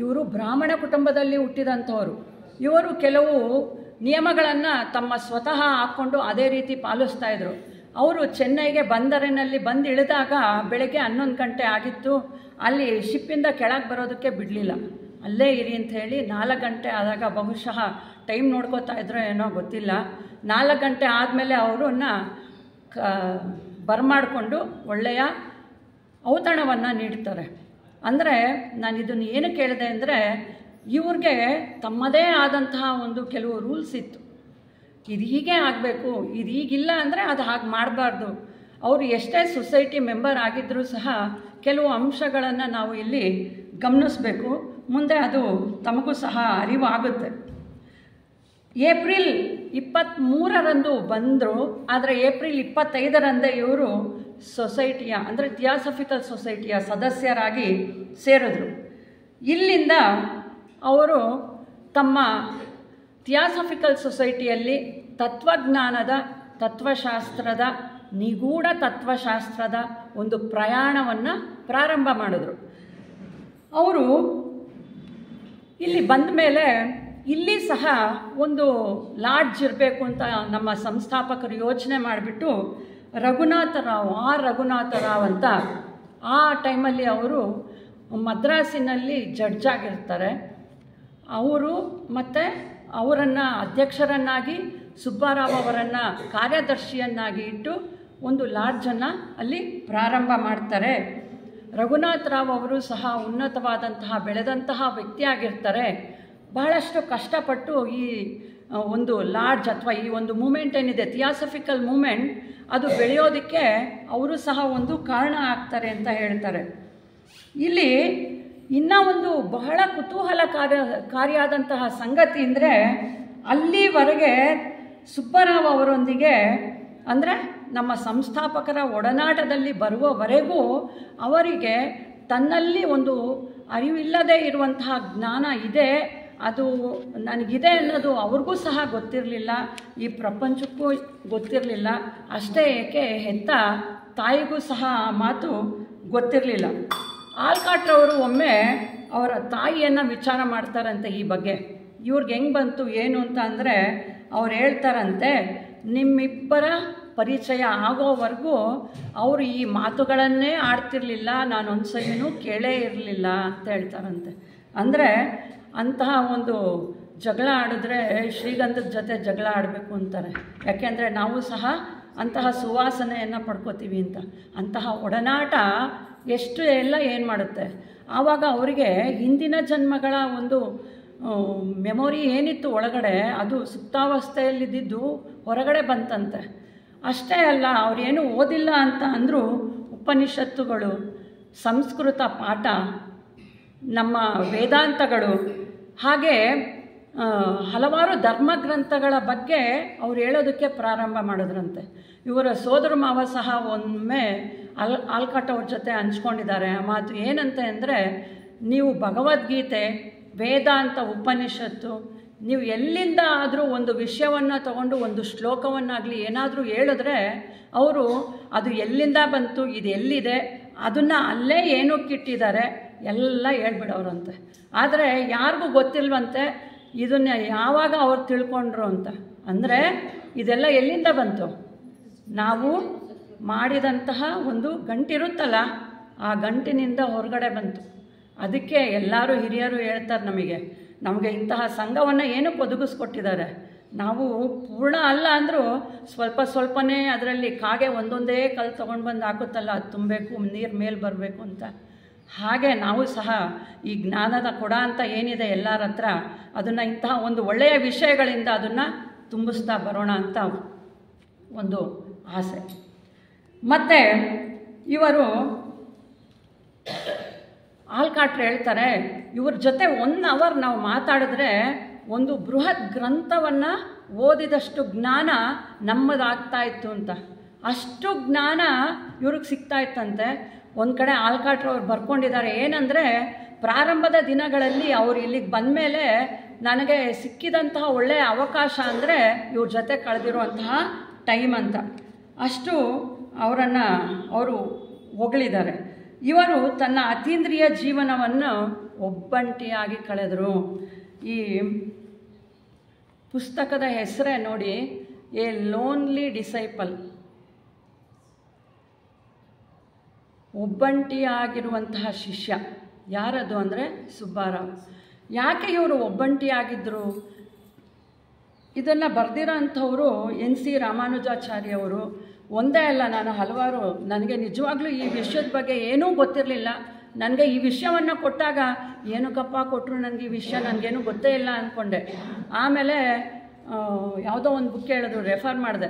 ಇವರು ಬ್ರಾಹ್ಮಣ ಕುಟುಂಬದಲ್ಲಿ ಹುಟ್ಟಿದಂಥವರು. ಇವರು ಕೆಲವು ನಿಯಮಗಳನ್ನು ತಮ್ಮ ಸ್ವತಃ ಹಾಕ್ಕೊಂಡು ಅದೇ ರೀತಿ ಪಾಲಿಸ್ತಾಯಿದ್ರು. ಅವರು ಚೆನ್ನೈಗೆ ಬಂದರಿನಲ್ಲಿ ಬಂದು ಇಳಿದಾಗ ಬೆಳಗ್ಗೆ 11 ಗಂಟೆ ಆಗಿತ್ತು. ಅಲ್ಲಿ ಶಿಪ್ಪಿಂದ ಕೆಳಗೆ ಬರೋದಕ್ಕೆ ಬಿಡಲಿಲ್ಲ, ಅಲ್ಲೇ ಇರಿ ಅಂತ ಹೇಳಿ. 4 ಗಂಟೆ ಆದಾಗ ಬಹುಶಃ ಟೈಮ್ ನೋಡ್ಕೋತಾ ಇದ್ರೋ ಏನೋ ಗೊತ್ತಿಲ್ಲ. 4 ಗಂಟೆ ಆದಮೇಲೆ ಅವರನ್ನ ಬರಮಾಡಿಕೊಂಡು ಒಳ್ಳೆಯ ಔತಣವನ್ನು ನೀಡ್ತಾರೆ. ಅಂದರೆ ನಾನು ಇದನ್ನು ಏನು ಕೇಳಿದೆ ಅಂದರೆ, ಇವ್ರಿಗೆ ತಮ್ಮದೇ ಆದಂತಹ ಒಂದು ಕೆಲವು ರೂಲ್ಸ್ ಇತ್ತು. ಇದು ಹೀಗೆ ಆಗಬೇಕು, ಇದು ಹೀಗಿಲ್ಲ ಅಂದರೆ ಅದು ಹಾಗೆ ಮಾಡಬಾರ್ದು. ಅವರು ಎಷ್ಟೇ ಸೊಸೈಟಿ ಮೆಂಬರ್ ಆಗಿದ್ದರೂ ಸಹ ಕೆಲವು ಅಂಶಗಳನ್ನು ನಾವು ಇಲ್ಲಿ ಗಮನಿಸಬೇಕು. ಮುಂದೆ ಅದು ತಮಗೂ ಸಹ ಅರಿವಾಗುತ್ತೆ. ಏಪ್ರಿಲ್ 23ರಂದು ಬಂದರು. ಆದರೆ ಏಪ್ರಿಲ್ 25ರಂದೇ ಇವರು ಸೊಸೈಟಿಯ ಅಂದರೆ ಥಿಯಾಸಫಿಕಲ್ ಸೊಸೈಟಿಯ ಸದಸ್ಯರಾಗಿ ಸೇರಿದ್ರು. ಇಲ್ಲಿಂದ ಅವರು ತಮ್ಮ ಥಿಯಾಸಫಿಕಲ್ ಸೊಸೈಟಿಯಲ್ಲಿ ತತ್ವಜ್ಞಾನದ, ತತ್ವಶಾಸ್ತ್ರದ, ನಿಗೂಢ ತತ್ವಶಾಸ್ತ್ರದ ಒಂದು ಪ್ರಯಾಣವನ್ನು ಪ್ರಾರಂಭ ಮಾಡಿದ್ರು. ಅವರು ಇಲ್ಲಿ ಬಂದ ಮೇಲೆ ಇಲ್ಲಿ ಸಹ ಒಂದು ಲಾಡ್ಜ್ ಇರಬೇಕು ಅಂತ ನಮ್ಮ ಸಂಸ್ಥಾಪಕರು ಯೋಚನೆ ಮಾಡಿಬಿಟ್ಟು ರಘುನಾಥರಾವ್ ಅಂತ ಆ ಟೈಮಲ್ಲಿ ಅವರು ಮದ್ರಾಸಿನಲ್ಲಿ ಜಡ್ಜ್ ಆಗಿರ್ತಾರೆ. ಅವರು ಮತ್ತು ಅವರನ್ನು ಅಧ್ಯಕ್ಷರನ್ನಾಗಿ ಸುಬ್ಬಾರಾವ್ ಅವರನ್ನು ಕಾರ್ಯದರ್ಶಿಯನ್ನಾಗಿ ಇಟ್ಟು ಒಂದು ಲಾಡ್ಜನ್ನು ಅಲ್ಲಿ ಪ್ರಾರಂಭ ಮಾಡ್ತಾರೆ. ರಘುನಾಥರಾವ್ ಅವರು ಸಹ ಉನ್ನತವಾದಂತಹ ಬೆಳೆದಂತಹ ವ್ಯಕ್ತಿಯಾಗಿರ್ತಾರೆ. ಬಹಳಷ್ಟು ಕಷ್ಟಪಟ್ಟು ಈ ಒಂದು ಲಾಡ್ಜ್ ಅಥವಾ ಈ ಒಂದು ಮೂಮೆಂಟ್ ಏನಿದೆ ಥಿಯಾಸಫಿಕಲ್ ಮೂಮೆಂಟ್ ಅದು ಬೆಳೆಯೋದಕ್ಕೆ ಅವರು ಸಹ ಒಂದು ಕಾರಣ ಆಗ್ತಾರೆ ಅಂತ ಹೇಳ್ತಾರೆ. ಇಲ್ಲಿ ಇನ್ನೂ ಒಂದು ಬಹಳ ಕುತೂಹಲಕಾರಿಯಾದಂತಹ ಸಂಗತಿ ಅಂದರೆ ಅಲ್ಲಿವರೆಗೆ ಸುಬ್ಬರಾವ್ ಅವರೊಂದಿಗೆ ಅಂದರೆ ನಮ್ಮ ಸಂಸ್ಥಾಪಕರ ಒಡನಾಟದಲ್ಲಿ ಬರುವವರೆಗೂ ಅವರಿಗೆ ತನ್ನಲ್ಲಿ ಒಂದು ಅರಿವಿಲ್ಲದೆ ಇರುವಂತಹ ಜ್ಞಾನ ಇದೆ, ಅದು ನನಗಿದೆ ಅನ್ನೋದು ಅವ್ರಿಗೂ ಸಹ ಗೊತ್ತಿರಲಿಲ್ಲ, ಈ ಪ್ರಪಂಚಕ್ಕೂ ಗೊತ್ತಿರಲಿಲ್ಲ. ಅಷ್ಟೇ ಏಕೆ ಹೆತ್ತ ತಾಯಿಗೂ ಸಹ ಆ ಮಾತು ಗೊತ್ತಿರಲಿಲ್ಲ. ಆಲ್ಕಾಟ್ರವರು ಒಮ್ಮೆ ಅವರ ತಾಯಿಯನ್ನು ವಿಚಾರ ಮಾಡ್ತಾರಂತೆ ಈ ಬಗ್ಗೆ, ಇವ್ರಿಗೆ ಹೆಂಗೆ ಬಂತು ಏನು ಅಂತ. ಅಂದರೆ ಅವ್ರು ಹೇಳ್ತಾರಂತೆ, ನಿಮ್ಮಿಬ್ಬರ ಪರಿಚಯ ಆಗೋವರೆಗೂ ಅವರು ಈ ಮಾತುಗಳನ್ನೇ ಆಡ್ತಿರ್ಲಿಲ್ಲ, ನಾನು ಒಂದು ಸಲಿನೂ ಕೇಳೇ ಇರಲಿಲ್ಲ ಅಂತ ಹೇಳ್ತಾರಂತೆ. ಅಂದರೆ ಅಂತಹ ಒಂದು ಜಗಳ ಆಡಿದ್ರೆ ಶ್ರೀಗಂಧದ ಜೊತೆ ಜಗಳ ಆಡಬೇಕು ಅಂತಾರೆ. ಯಾಕೆಂದರೆ ನಾವು ಸಹ ಅಂತಹ ಸುವಾಸನೆಯನ್ನು ಪಡ್ಕೋತೀವಿ ಅಂತ. ಅಂತಹ ಒಡನಾಟ ಎಷ್ಟು ಎಲ್ಲ ಏನು ಮಾಡುತ್ತೆ. ಆವಾಗ ಅವರಿಗೆ ಹಿಂದಿನ ಜನ್ಮಗಳ ಒಂದು ಮೆಮೊರಿ ಏನಿತ್ತು ಒಳಗಡೆ ಅದು ಸುಪ್ತಾವಸ್ಥೆಯಲ್ಲಿದ್ದು ಹೊರಗಡೆ ಬಂತಂತೆ. ಅಷ್ಟೇ ಅಲ್ಲ, ಅವರೇನು ಓದಿಲ್ಲ ಅಂತ ಅಂದರೂ ಉಪನಿಷತ್ತುಗಳು, ಸಂಸ್ಕೃತ ಪಾಠ, ನಮ್ಮ ವೇದಾಂತಗಳು, ಹಾಗೆ ಹಲವಾರು ಧರ್ಮಗ್ರಂಥಗಳ ಬಗ್ಗೆ ಅವ್ರು ಹೇಳೋದಕ್ಕೆ ಪ್ರಾರಂಭ ಮಾಡಿದ್ರಂತೆ. ಇವರ ಸೋದರ ಮಾವ ಸಹ ಒಮ್ಮೆ ಆಲ್ಕಾಟ್ ಅವ್ರ ಜೊತೆ ಹಂಚ್ಕೊಂಡಿದ್ದಾರೆ ಆ ಮಾತು. ಏನಂತ ಅಂದರೆ, ನೀವು ಭಗವದ್ಗೀತೆ, ವೇದಾಂತ, ಉಪನಿಷತ್ತು ನೀವು ಎಲ್ಲಿಂದ ಆದರೂ ಒಂದು ವಿಷಯವನ್ನು ತಗೊಂಡು ಒಂದು ಶ್ಲೋಕವನ್ನಾಗಲಿ ಏನಾದರೂ ಹೇಳಿದ್ರೆ ಅವರು ಅದು ಎಲ್ಲಿಂದ ಬಂತು, ಇದು ಎಲ್ಲಿದೆ, ಅದನ್ನು ಅಲ್ಲೇ ಏನಕ್ಕಿಟ್ಟಿದ್ದಾರೆ ಎಲ್ಲ ಹೇಳ್ಬಿಡೋರಂತೆ. ಆದರೆ ಯಾರಿಗೂ ಗೊತ್ತಿಲ್ವಂತೆ ಇದನ್ನು ಯಾವಾಗ ಅವ್ರು ತಿಳ್ಕೊಂಡ್ರು ಅಂತ. ಅಂದರೆ ಇದೆಲ್ಲ ಎಲ್ಲಿಂದ ಬಂತು, ನಾವು ಮಾಡಿದಂತಹ ಒಂದು ಗಂಟಿರುತ್ತಲ್ಲ ಆ ಗಂಟಿನಿಂದ ಹೊರಗಡೆ ಬಂತು. ಅದಕ್ಕೆ ಎಲ್ಲರೂ ಹಿರಿಯರು ಹೇಳ್ತಾರೆ, ನಮಗೆ ಇಂತಹ ಸಂಘವನ್ನು ಏನಕ್ಕೆ ಒದಗಿಸ್ಕೊಟ್ಟಿದ್ದಾರೆ. ನಾವು ಪೂರ್ಣ ಅಲ್ಲ ಅಂದರೂ ಸ್ವಲ್ಪನೇ ಅದರಲ್ಲಿ ಕಾಗೆ ಒಂದೊಂದೇ ಕಲ್ಲು ತೊಗೊಂಡು ಬಂದು ಹಾಕುತ್ತಲ್ಲ, ಅದು ತುಂಬಬೇಕು, ನೀರು ಮೇಲೆ ಬರಬೇಕು ಅಂತ. ಹಾಗೆ ನಾವು ಸಹ ಈ ಜ್ಞಾನದ ಕೊಡ ಅಂತ ಏನಿದೆ ಎಲ್ಲರ ಹತ್ರ, ಅದನ್ನು ಇಂತಹ ಒಂದು ಒಳ್ಳೆಯ ವಿಷಯಗಳಿಂದ ಅದನ್ನು ತುಂಬಿಸ್ತಾ ಬರೋಣ ಅಂತ ಒಂದು ಆಸೆ. ಮತ್ತು ಇವರು ಆಲ್ಕಾಟ್ರು ಹೇಳ್ತಾರೆ, ಇವ್ರ ಜೊತೆ 1 ಅವರ್ ನಾವು ಮಾತಾಡಿದ್ರೆ ಒಂದು ಬೃಹತ್ ಗ್ರಂಥವನ್ನು ಓದಿದಷ್ಟು ಜ್ಞಾನ ನಮ್ಮದಾಗ್ತಾ ಇತ್ತು ಅಂತ. ಅಷ್ಟು ಜ್ಞಾನ ಇವ್ರಿಗೆ ಸಿಗ್ತಾ ಇತ್ತಂತೆ. ಒಂದು ಕಡೆ ಆಲ್ಕಾಟ್ರು ಅವ್ರು ಬರ್ಕೊಂಡಿದ್ದಾರೆ, ಏನಂದರೆ ಪ್ರಾರಂಭದ ದಿನಗಳಲ್ಲಿ ಅವ್ರು ಇಲ್ಲಿಗೆ ಬಂದ ಮೇಲೆ ನನಗೆ ಸಿಕ್ಕಿದಂತಹ ಒಳ್ಳೆಯ ಅವಕಾಶ ಅಂದರೆ ಇವ್ರ ಜೊತೆ ಕಳೆದಿರುವಂತಹ ಟೈಮ್ ಅಂತ. ಅಷ್ಟು ಅವರು ಹೊಗಳಿದ್ದಾರೆ. ಇವರು ತನ್ನ ಅತೀಂದ್ರಿಯ ಜೀವನವನ್ನು ಒಬ್ಬಂಟಿಯಾಗಿ ಕಳೆದರು. ಈ ಪುಸ್ತಕದ ಹೆಸರೇ ನೋಡಿ, ಎ ಲೋನ್ಲಿ ಡಿಸೈಪಲ್. ಒಬ್ಬಂಟಿಯಾಗಿರುವಂತಹ ಶಿಷ್ಯ ಯಾರದು ಅಂದರೆ ಸುಬ್ಬಾರಾವ್. ಯಾಕೆ ಇವರು ಒಬ್ಬಂಟಿಯಾಗಿದ್ದರು? ಇದನ್ನು ಬರೆದಿರೋ ಅಂಥವರು NC ರಾಮಾನುಜಾಚಾರ್ಯವರು. ಒಂದೇ ಅಲ್ಲ, ನಾನು ಹಲವಾರು, ನನಗೆ ನಿಜವಾಗ್ಲೂ ಈ ವಿಷಯದ ಬಗ್ಗೆ ಏನೂ ಗೊತ್ತಿರಲಿಲ್ಲ. ನನಗೆ ಈ ವಿಷಯವನ್ನು ಕೊಟ್ಟಾಗ ಏನಕ್ಕಪ್ಪ ಕೊಟ್ಟರು ನನಗೆ ಈ ವಿಷಯ, ನನಗೇನು ಗೊತ್ತೇ ಇಲ್ಲ ಅಂದ್ಕೊಂಡೆ. ಆಮೇಲೆ ಯಾವುದೋ ಒಂದು ಬುಕ್ ಹೇಳಿದ್ರು, ರೆಫರ್ ಮಾಡಿದೆ,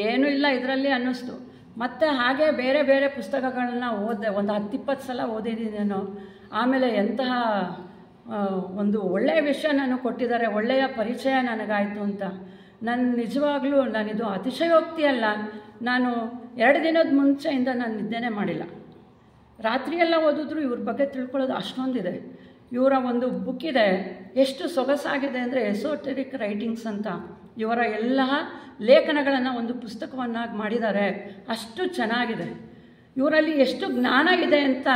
ಏನೂ ಇಲ್ಲ ಇದರಲ್ಲಿ ಅನ್ನಿಸ್ತು. ಮತ್ತು ಹಾಗೆ ಬೇರೆ ಬೇರೆ ಪುಸ್ತಕಗಳನ್ನ ಓದಿದೆ, ಒಂದು 10-20 ಸಲ ಓದಿದ್ದೀನಿ ನಾನು. ಆಮೇಲೆ ಎಂತಹ ಒಂದು ಒಳ್ಳೆಯ ವಿಷಯ ನಾನು ಕೊಟ್ಟಿದ್ದಾರೆ, ಒಳ್ಳೆಯ ಪರಿಚಯ ನನಗಾಯಿತು ಅಂತ. ನಿಜವಾಗ್ಲೂ ನಾನಿದು ಅತಿಶಯೋಕ್ತಿ ಅಲ್ಲ, ನಾನು 2 ದಿನದ ಮುಂಚೆಯಿಂದ ನಾನು ನಿದ್ದೆನೇ ಮಾಡಿಲ್ಲ. ರಾತ್ರಿಯೆಲ್ಲ ಓದಿದ್ರು ಇವ್ರ ಬಗ್ಗೆ ತಿಳ್ಕೊಳ್ಳೋದು ಅಷ್ಟೊಂದಿದೆ. ಇವರ ಒಂದು ಬುಕ್ ಇದೆ, ಎಷ್ಟು ಸೊಗಸಾಗಿದೆ ಅಂದರೆ ಎಸೋಟೆರಿಕ್ ರೈಟಿಂಗ್ಸ್ ಅಂತ. ಇವರ ಎಲ್ಲ ಲೇಖನಗಳನ್ನು ಒಂದು ಪುಸ್ತಕವನ್ನಾಗಿ ಮಾಡಿದ್ದಾರೆ, ಅಷ್ಟು ಚೆನ್ನಾಗಿದೆ. ಇವರಲ್ಲಿ ಎಷ್ಟು ಜ್ಞಾನ ಇದೆ ಅಂತ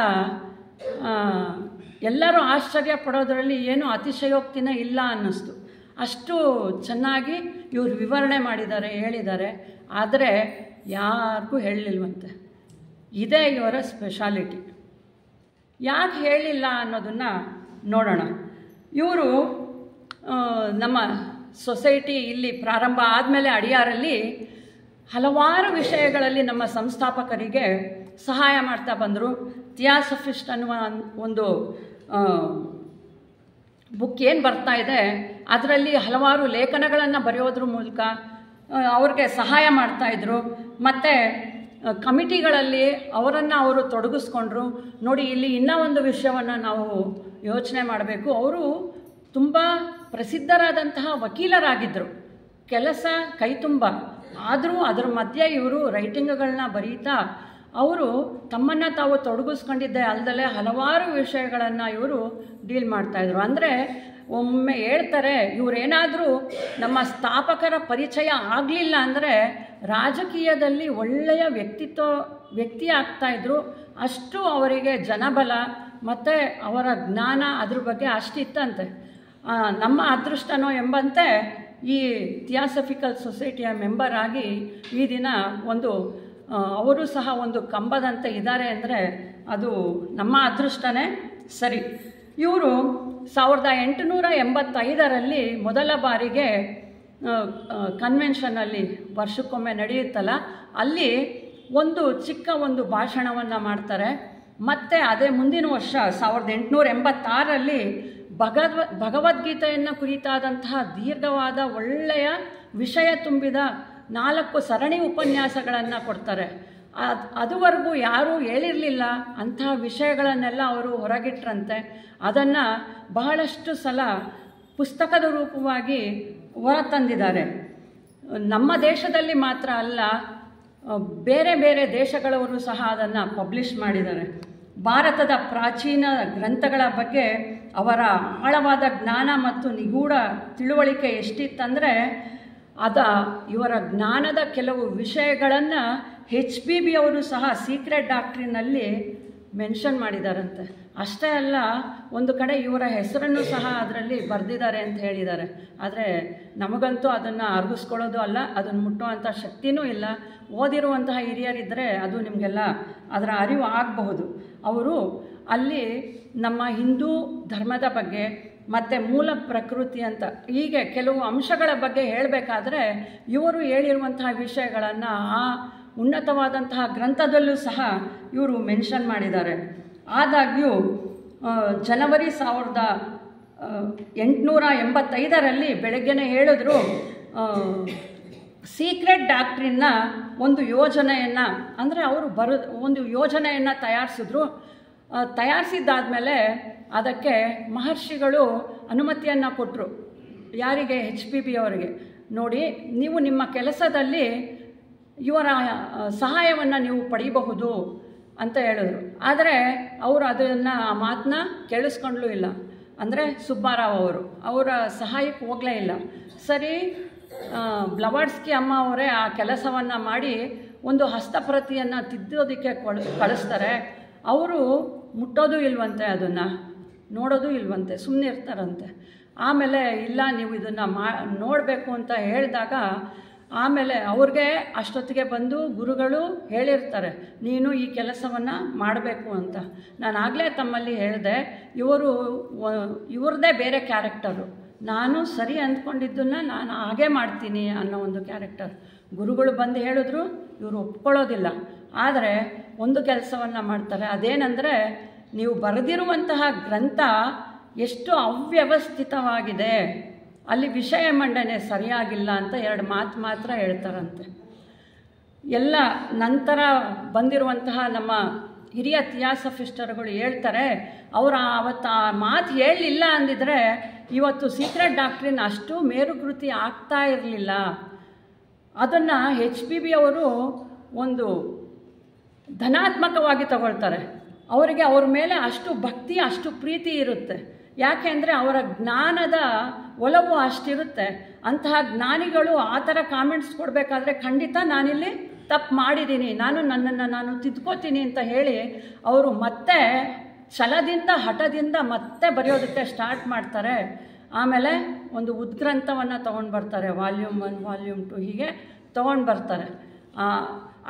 ಎಲ್ಲರೂ ಆಶ್ಚರ್ಯ ಪಡೋದರಲ್ಲಿ ಏನೂ ಅತಿಶಯೋಕ್ತಿನೇ ಇಲ್ಲ ಅನ್ನಿಸ್ತು. ಅಷ್ಟು ಚೆನ್ನಾಗಿ ಇವರು ವಿವರಣೆ ಮಾಡಿದ್ದಾರೆ, ಹೇಳಿದ್ದಾರೆ. ಆದರೆ ಯಾರಿಗೂ ಹೇಳಲಿಲ್ವಂತೆ. ಇದೇ ಇವರ ಸ್ಪೆಷಾಲಿಟಿ. ಯಾಕೆ ಹೇಳಿಲ್ಲ ಅನ್ನೋದನ್ನು ನೋಡೋಣ. ಇವರು ನಮ್ಮ ಸೊಸೈಟಿ ಇಲ್ಲಿ ಪ್ರಾರಂಭ ಆದಮೇಲೆ ಅಡಿಯಾರಲ್ಲಿ ಹಲವಾರು ವಿಷಯಗಳಲ್ಲಿ ನಮ್ಮ ಸಂಸ್ಥಾಪಕರಿಗೆ ಸಹಾಯ ಮಾಡ್ತಾ ಬಂದರು. ಥಿಯಾಸಫಿಸ್ಟ್ ಅನ್ನುವ ಒಂದು ಬುಕ್ ಏನು ಬರ್ತಾ ಇದೆ, ಅದರಲ್ಲಿ ಹಲವಾರು ಲೇಖನಗಳನ್ನು ಬರೆಯೋದ್ರ ಮೂಲಕ ಅವ್ರಿಗೆ ಸಹಾಯ ಮಾಡ್ತಾಯಿದ್ರು. ಮತ್ತು ಕಮಿಟಿಗಳಲ್ಲಿ ಅವರು ತೊಡಗಿಸ್ಕೊಂಡ್ರು. ನೋಡಿ, ಇಲ್ಲಿ ಇನ್ನೂ ಒಂದು ವಿಷಯವನ್ನು ನಾವು ಯೋಚನೆ ಮಾಡಬೇಕು. ಅವರು ತುಂಬ ಪ್ರಸಿದ್ಧರಾದಂತಹ ವಕೀಲರಾಗಿದ್ದರು, ಕೆಲಸ ಕೈ ತುಂಬ. ಆದರೂ ಅದರ ಮಧ್ಯೆ ಇವರು ರೈಟಿಂಗ್ಗಳನ್ನ ಬರೀತಾ ಅವರು ತಮ್ಮನ್ನು ತಾವು ತೊಡಗಿಸ್ಕೊಂಡಿದ್ದೆ ಅಲ್ಲದೆ ಹಲವಾರು ವಿಷಯಗಳನ್ನು ಇವರು ಡೀಲ್ ಮಾಡ್ತಾಯಿದ್ರು. ಅಂದರೆ ಒಮ್ಮೆ ಹೇಳ್ತಾರೆ, ಇವರೇನಾದರೂ ನಮ್ಮ ಸ್ಥಾಪಕರ ಪರಿಚಯ ಆಗಲಿಲ್ಲ ಅಂದರೆ ರಾಜಕೀಯದಲ್ಲಿ ಒಳ್ಳೆಯ ವ್ಯಕ್ತಿ ಆಗ್ತಾಯಿದ್ರು. ಅಷ್ಟು ಅವರಿಗೆ ಜನಬಲ ಮತ್ತು ಅವರ ಜ್ಞಾನ ಅದ್ರ ಬಗ್ಗೆ ಅಷ್ಟಿತ್ತಂತೆ. ನಮ್ಮ ಅದೃಷ್ಟನೋ ಎಂಬಂತೆ ಈ ಥಿಯಾಸಫಿಕಲ್ ಸೊಸೈಟಿಯ ಮೆಂಬರ್ ಆಗಿ ಈ ದಿನ ಅವರು ಸಹ ಒಂದು ಕಂಬದಂತೆ ಇದ್ದಾರೆ ಅಂದರೆ ಅದು ನಮ್ಮ ಅದೃಷ್ಟನೇ ಸರಿ. ಇವರು 1885ರಲ್ಲಿ ಮೊದಲ ಬಾರಿಗೆ ಕನ್ವೆನ್ಷನಲ್ಲಿ ವರ್ಷಕ್ಕೊಮ್ಮೆ ನಡೆಯುತ್ತಲ್ಲ, ಅಲ್ಲಿ ಚಿಕ್ಕ ಭಾಷಣವನ್ನು ಮಾಡ್ತಾರೆ. ಮತ್ತು ಅದೇ ಮುಂದಿನ ವರ್ಷ 1886ರಲ್ಲಿ ಭಗವದ್ಗೀತೆಯನ್ನು ಕುರಿತಾದಂತಹ ದೀರ್ಘವಾದ ಒಳ್ಳೆಯ ವಿಷಯ ತುಂಬಿದ 4 ಸರಣಿ ಉಪನ್ಯಾಸಗಳನ್ನು ಕೊಡ್ತಾರೆ. ಅದುವರೆಗೂ ಯಾರೂ ಹೇಳಿರಲಿಲ್ಲ ಅಂತಹ ವಿಷಯಗಳನ್ನೆಲ್ಲ ಅವರು ಹೊರಗಿಟ್ರಂತೆ. ಅದನ್ನು ಬಹಳಷ್ಟು ಸಲ ಪುಸ್ತಕದ ರೂಪವಾಗಿ ಹೊರತಂದಿದ್ದಾರೆ. ನಮ್ಮ ದೇಶದಲ್ಲಿ ಮಾತ್ರ ಅಲ್ಲ, ಬೇರೆ ಬೇರೆ ದೇಶಗಳವರು ಸಹ ಅದನ್ನು ಪಬ್ಲಿಷ್ ಮಾಡಿದ್ದಾರೆ. ಭಾರತದ ಪ್ರಾಚೀನ ಗ್ರಂಥಗಳ ಬಗ್ಗೆ ಅವರ ಆಳವಾದ ಜ್ಞಾನ ಮತ್ತು ನಿಗೂಢ ತಿಳುವಳಿಕೆ ಎಷ್ಟಿತ್ತಂದರೆ ಇವರ ಜ್ಞಾನದ ಕೆಲವು ವಿಷಯಗಳನ್ನು HBB ಅವರು ಸಹ ಸೀಕ್ರೆಟ್ ಡಾಕ್ಟ್ರಿನಲ್ಲಿ ಮೆನ್ಷನ್ ಮಾಡಿದಾರಂತೆ. ಅಷ್ಟೇ ಅಲ್ಲ, ಒಂದು ಕಡೆ ಇವರ ಹೆಸರನ್ನು ಸಹ ಅದರಲ್ಲಿ ಬರೆದಿದ್ದಾರೆ ಅಂತ ಹೇಳಿದ್ದಾರೆ. ಆದರೆ ನಮಗಂತೂ ಅದನ್ನು ಅರ್ಗಿಸ್ಕೊಳ್ಳೋದು ಅಲ್ಲ, ಅದನ್ನು ಮುಟ್ಟುವಂಥ ಶಕ್ತಿನೂ ಇಲ್ಲ. ಓದಿರುವಂತಹ ಹಿರಿಯರಿದ್ದರೆ ಅದು ನಿಮಗೆಲ್ಲ ಅದರ ಅರಿವು ಆಗಬಹುದು. ಅವರು ಅಲ್ಲಿ ನಮ್ಮ ಹಿಂದೂ ಧರ್ಮದ ಬಗ್ಗೆ ಮತ್ತು ಮೂಲ ಪ್ರಕೃತಿ ಅಂತ ಹೀಗೆ ಕೆಲವು ಅಂಶಗಳ ಬಗ್ಗೆ ಹೇಳಬೇಕಾದ್ರೆ ಇವರು ಹೇಳಿರುವಂತಹ ವಿಷಯಗಳನ್ನು ಆ ಉನ್ನತವಾದಂತಹ ಗ್ರಂಥದಲ್ಲೂ ಸಹ ಇವರು ಮೆನ್ಷನ್ ಮಾಡಿದ್ದಾರೆ. ಆದಾಗ್ಯೂ ಜನವರಿ 1885ರಲ್ಲಿ ಬೆಳಗ್ಗೆನೇ ಹೇಳಿದ್ರು, ಸೀಕ್ರೆಟ್ ಡಾಕ್ಟ್ರಿನ್ನ ಒಂದು ಯೋಜನೆಯನ್ನು ಅಂದರೆ ಅವರು ಒಂದು ಯೋಜನೆಯನ್ನು ತಯಾರಿಸಿದ್ರು. ತಯಾರಿಸಿದ್ದಾದಮೇಲೆ ಅದಕ್ಕೆ ಮಹರ್ಷಿಗಳು ಅನುಮತಿಯನ್ನು ಕೊಟ್ಟರು. ಯಾರಿಗೆ? HBB ಅವರಿಗೆ. ನೋಡಿ, ನೀವು ನಿಮ್ಮ ಕೆಲಸದಲ್ಲಿ ಇವರ ಸಹಾಯವನ್ನು ನೀವು ಪಡೀಬಹುದು ಅಂತ ಹೇಳಿದ್ರು. ಆದರೆ ಅವರು ಅದನ್ನು ಆ ಮಾತನ್ನ ಕೇಳಿಸ್ಕೊಂಡ್ಲೂ ಇಲ್ಲ. ಅಂದರೆ ಸುಬ್ಬಾರಾವ್ ಅವರ ಸಹಾಯಕ್ಕೆ ಹೋಗಲೇ ಇಲ್ಲ. ಸರಿ, ಬ್ಲವಾಡ್ಸ್ಕಿ ಅಮ್ಮ ಅವರೇ ಆ ಕೆಲಸವನ್ನು ಮಾಡಿ ಒಂದು ಹಸ್ತಪ್ರತಿಯನ್ನು ತಿದ್ದೋದಕ್ಕೆ ಕಳಿಸ್ತಾರೆ. ಅವರು ಮುಟ್ಟೋದು ಇಲ್ವಂತೆ, ಅದನ್ನು ನೋಡೋದು ಇಲ್ವಂತೆ, ಸುಮ್ಮನೆ ಇರ್ತಾರಂತೆ. ಆಮೇಲೆ ಇಲ್ಲ, ನೀವು ಇದನ್ನು ನೋಡಬೇಕು ಅಂತ ಹೇಳಿದಾಗ ಆಮೇಲೆ ಅವ್ರಿಗೆ ಅಷ್ಟೊತ್ತಿಗೆ ಬಂದು ಗುರುಗಳು ಹೇಳಿರ್ತಾರೆ, ನೀನು ಈ ಕೆಲಸವನ್ನು ಮಾಡಬೇಕು ಅಂತ. ನಾನು ಆಗಲೇ ತಮ್ಮಲ್ಲಿ ಹೇಳಿದೆ, ಇವ್ರದ್ದೇ ಬೇರೆ ಕ್ಯಾರೆಕ್ಟರು. ನಾನು ಸರಿ ಅಂದ್ಕೊಂಡಿದ್ದನ್ನು ನಾನು ಹಾಗೆ ಮಾಡ್ತೀನಿ ಅನ್ನೋ ಒಂದು ಕ್ಯಾರೆಕ್ಟರ್. ಗುರುಗಳು ಬಂದು ಹೇಳಿದ್ರು, ಇವರು ಒಪ್ಕೊಳ್ಳೋದಿಲ್ಲ. ಆದರೆ ಒಂದು ಕೆಲಸವನ್ನು ಮಾಡ್ತಾರೆ. ಅದೇನೆಂದರೆ, ನೀವು ಬರೆದಿರುವಂತಹ ಗ್ರಂಥ ಎಷ್ಟು ಅವ್ಯವಸ್ಥಿತವಾಗಿದೆ, ಅಲ್ಲಿ ವಿಷಯ ಮಂಡನೆ ಸರಿಯಾಗಿಲ್ಲ ಅಂತ 2 ಮಾತು ಮಾತ್ರ ಹೇಳ್ತಾರಂತೆ. ಎಲ್ಲ ನಂತರ ಬಂದಿರುವಂತಹ ನಮ್ಮ ಹಿರಿಯ ಥಿಯಾಸಫಿಸ್ಟರ್ಗಳು ಹೇಳ್ತಾರೆ, ಅವರು ಅವತ್ತು ಆ ಮಾತು ಹೇಳಲಿಲ್ಲ ಅಂದಿದ್ರೆ ಇವತ್ತು ಸೀಕ್ರೆಟ್ ಡಾಕ್ಟ್ರಿನ್ ಅಷ್ಟು ಮೇರುಕೃತಿ ಆಗ್ತಾ ಇರಲಿಲ್ಲ. ಅದನ್ನು HBB ಅವರು ಒಂದು ಧನಾತ್ಮಕವಾಗಿ ತಗೊಳ್ತಾರೆ. ಅವರಿಗೆ ಅವ್ರ ಮೇಲೆ ಅಷ್ಟು ಭಕ್ತಿ, ಅಷ್ಟು ಪ್ರೀತಿ ಇರುತ್ತೆ. ಯಾಕೆ ಅಂದರೆ ಅವರ ಜ್ಞಾನದ ಒಲವು ಅಷ್ಟಿರುತ್ತೆ. ಅಂತಹ ಜ್ಞಾನಿಗಳು ಆ ಥರ ಕಾಮೆಂಟ್ಸ್ ಕೊಡಬೇಕಾದ್ರೆ ಖಂಡಿತ ನಾನಿಲ್ಲಿ ತಪ್ಪು ಮಾಡಿದ್ದೀನಿ, ನನ್ನನ್ನು ನಾನು ತಿದ್ಕೋತೀನಿ ಅಂತ ಹೇಳಿ ಅವರು ಮತ್ತೆ ಛಲದಿಂದ ಹಠದಿಂದ ಮತ್ತೆ ಬರೆಯೋದಕ್ಕೆ ಸ್ಟಾರ್ಟ್ ಮಾಡ್ತಾರೆ. ಆಮೇಲೆ ಒಂದು ಉದ್ಗ್ರಂಥವನ್ನು ತೊಗೊಂಡು ಬರ್ತಾರೆ, ವಾಲ್ಯೂಮ್ 1 ವಾಲ್ಯೂಮ್ 2 ಹೀಗೆ ತೊಗೊಂಡು ಬರ್ತಾರೆ.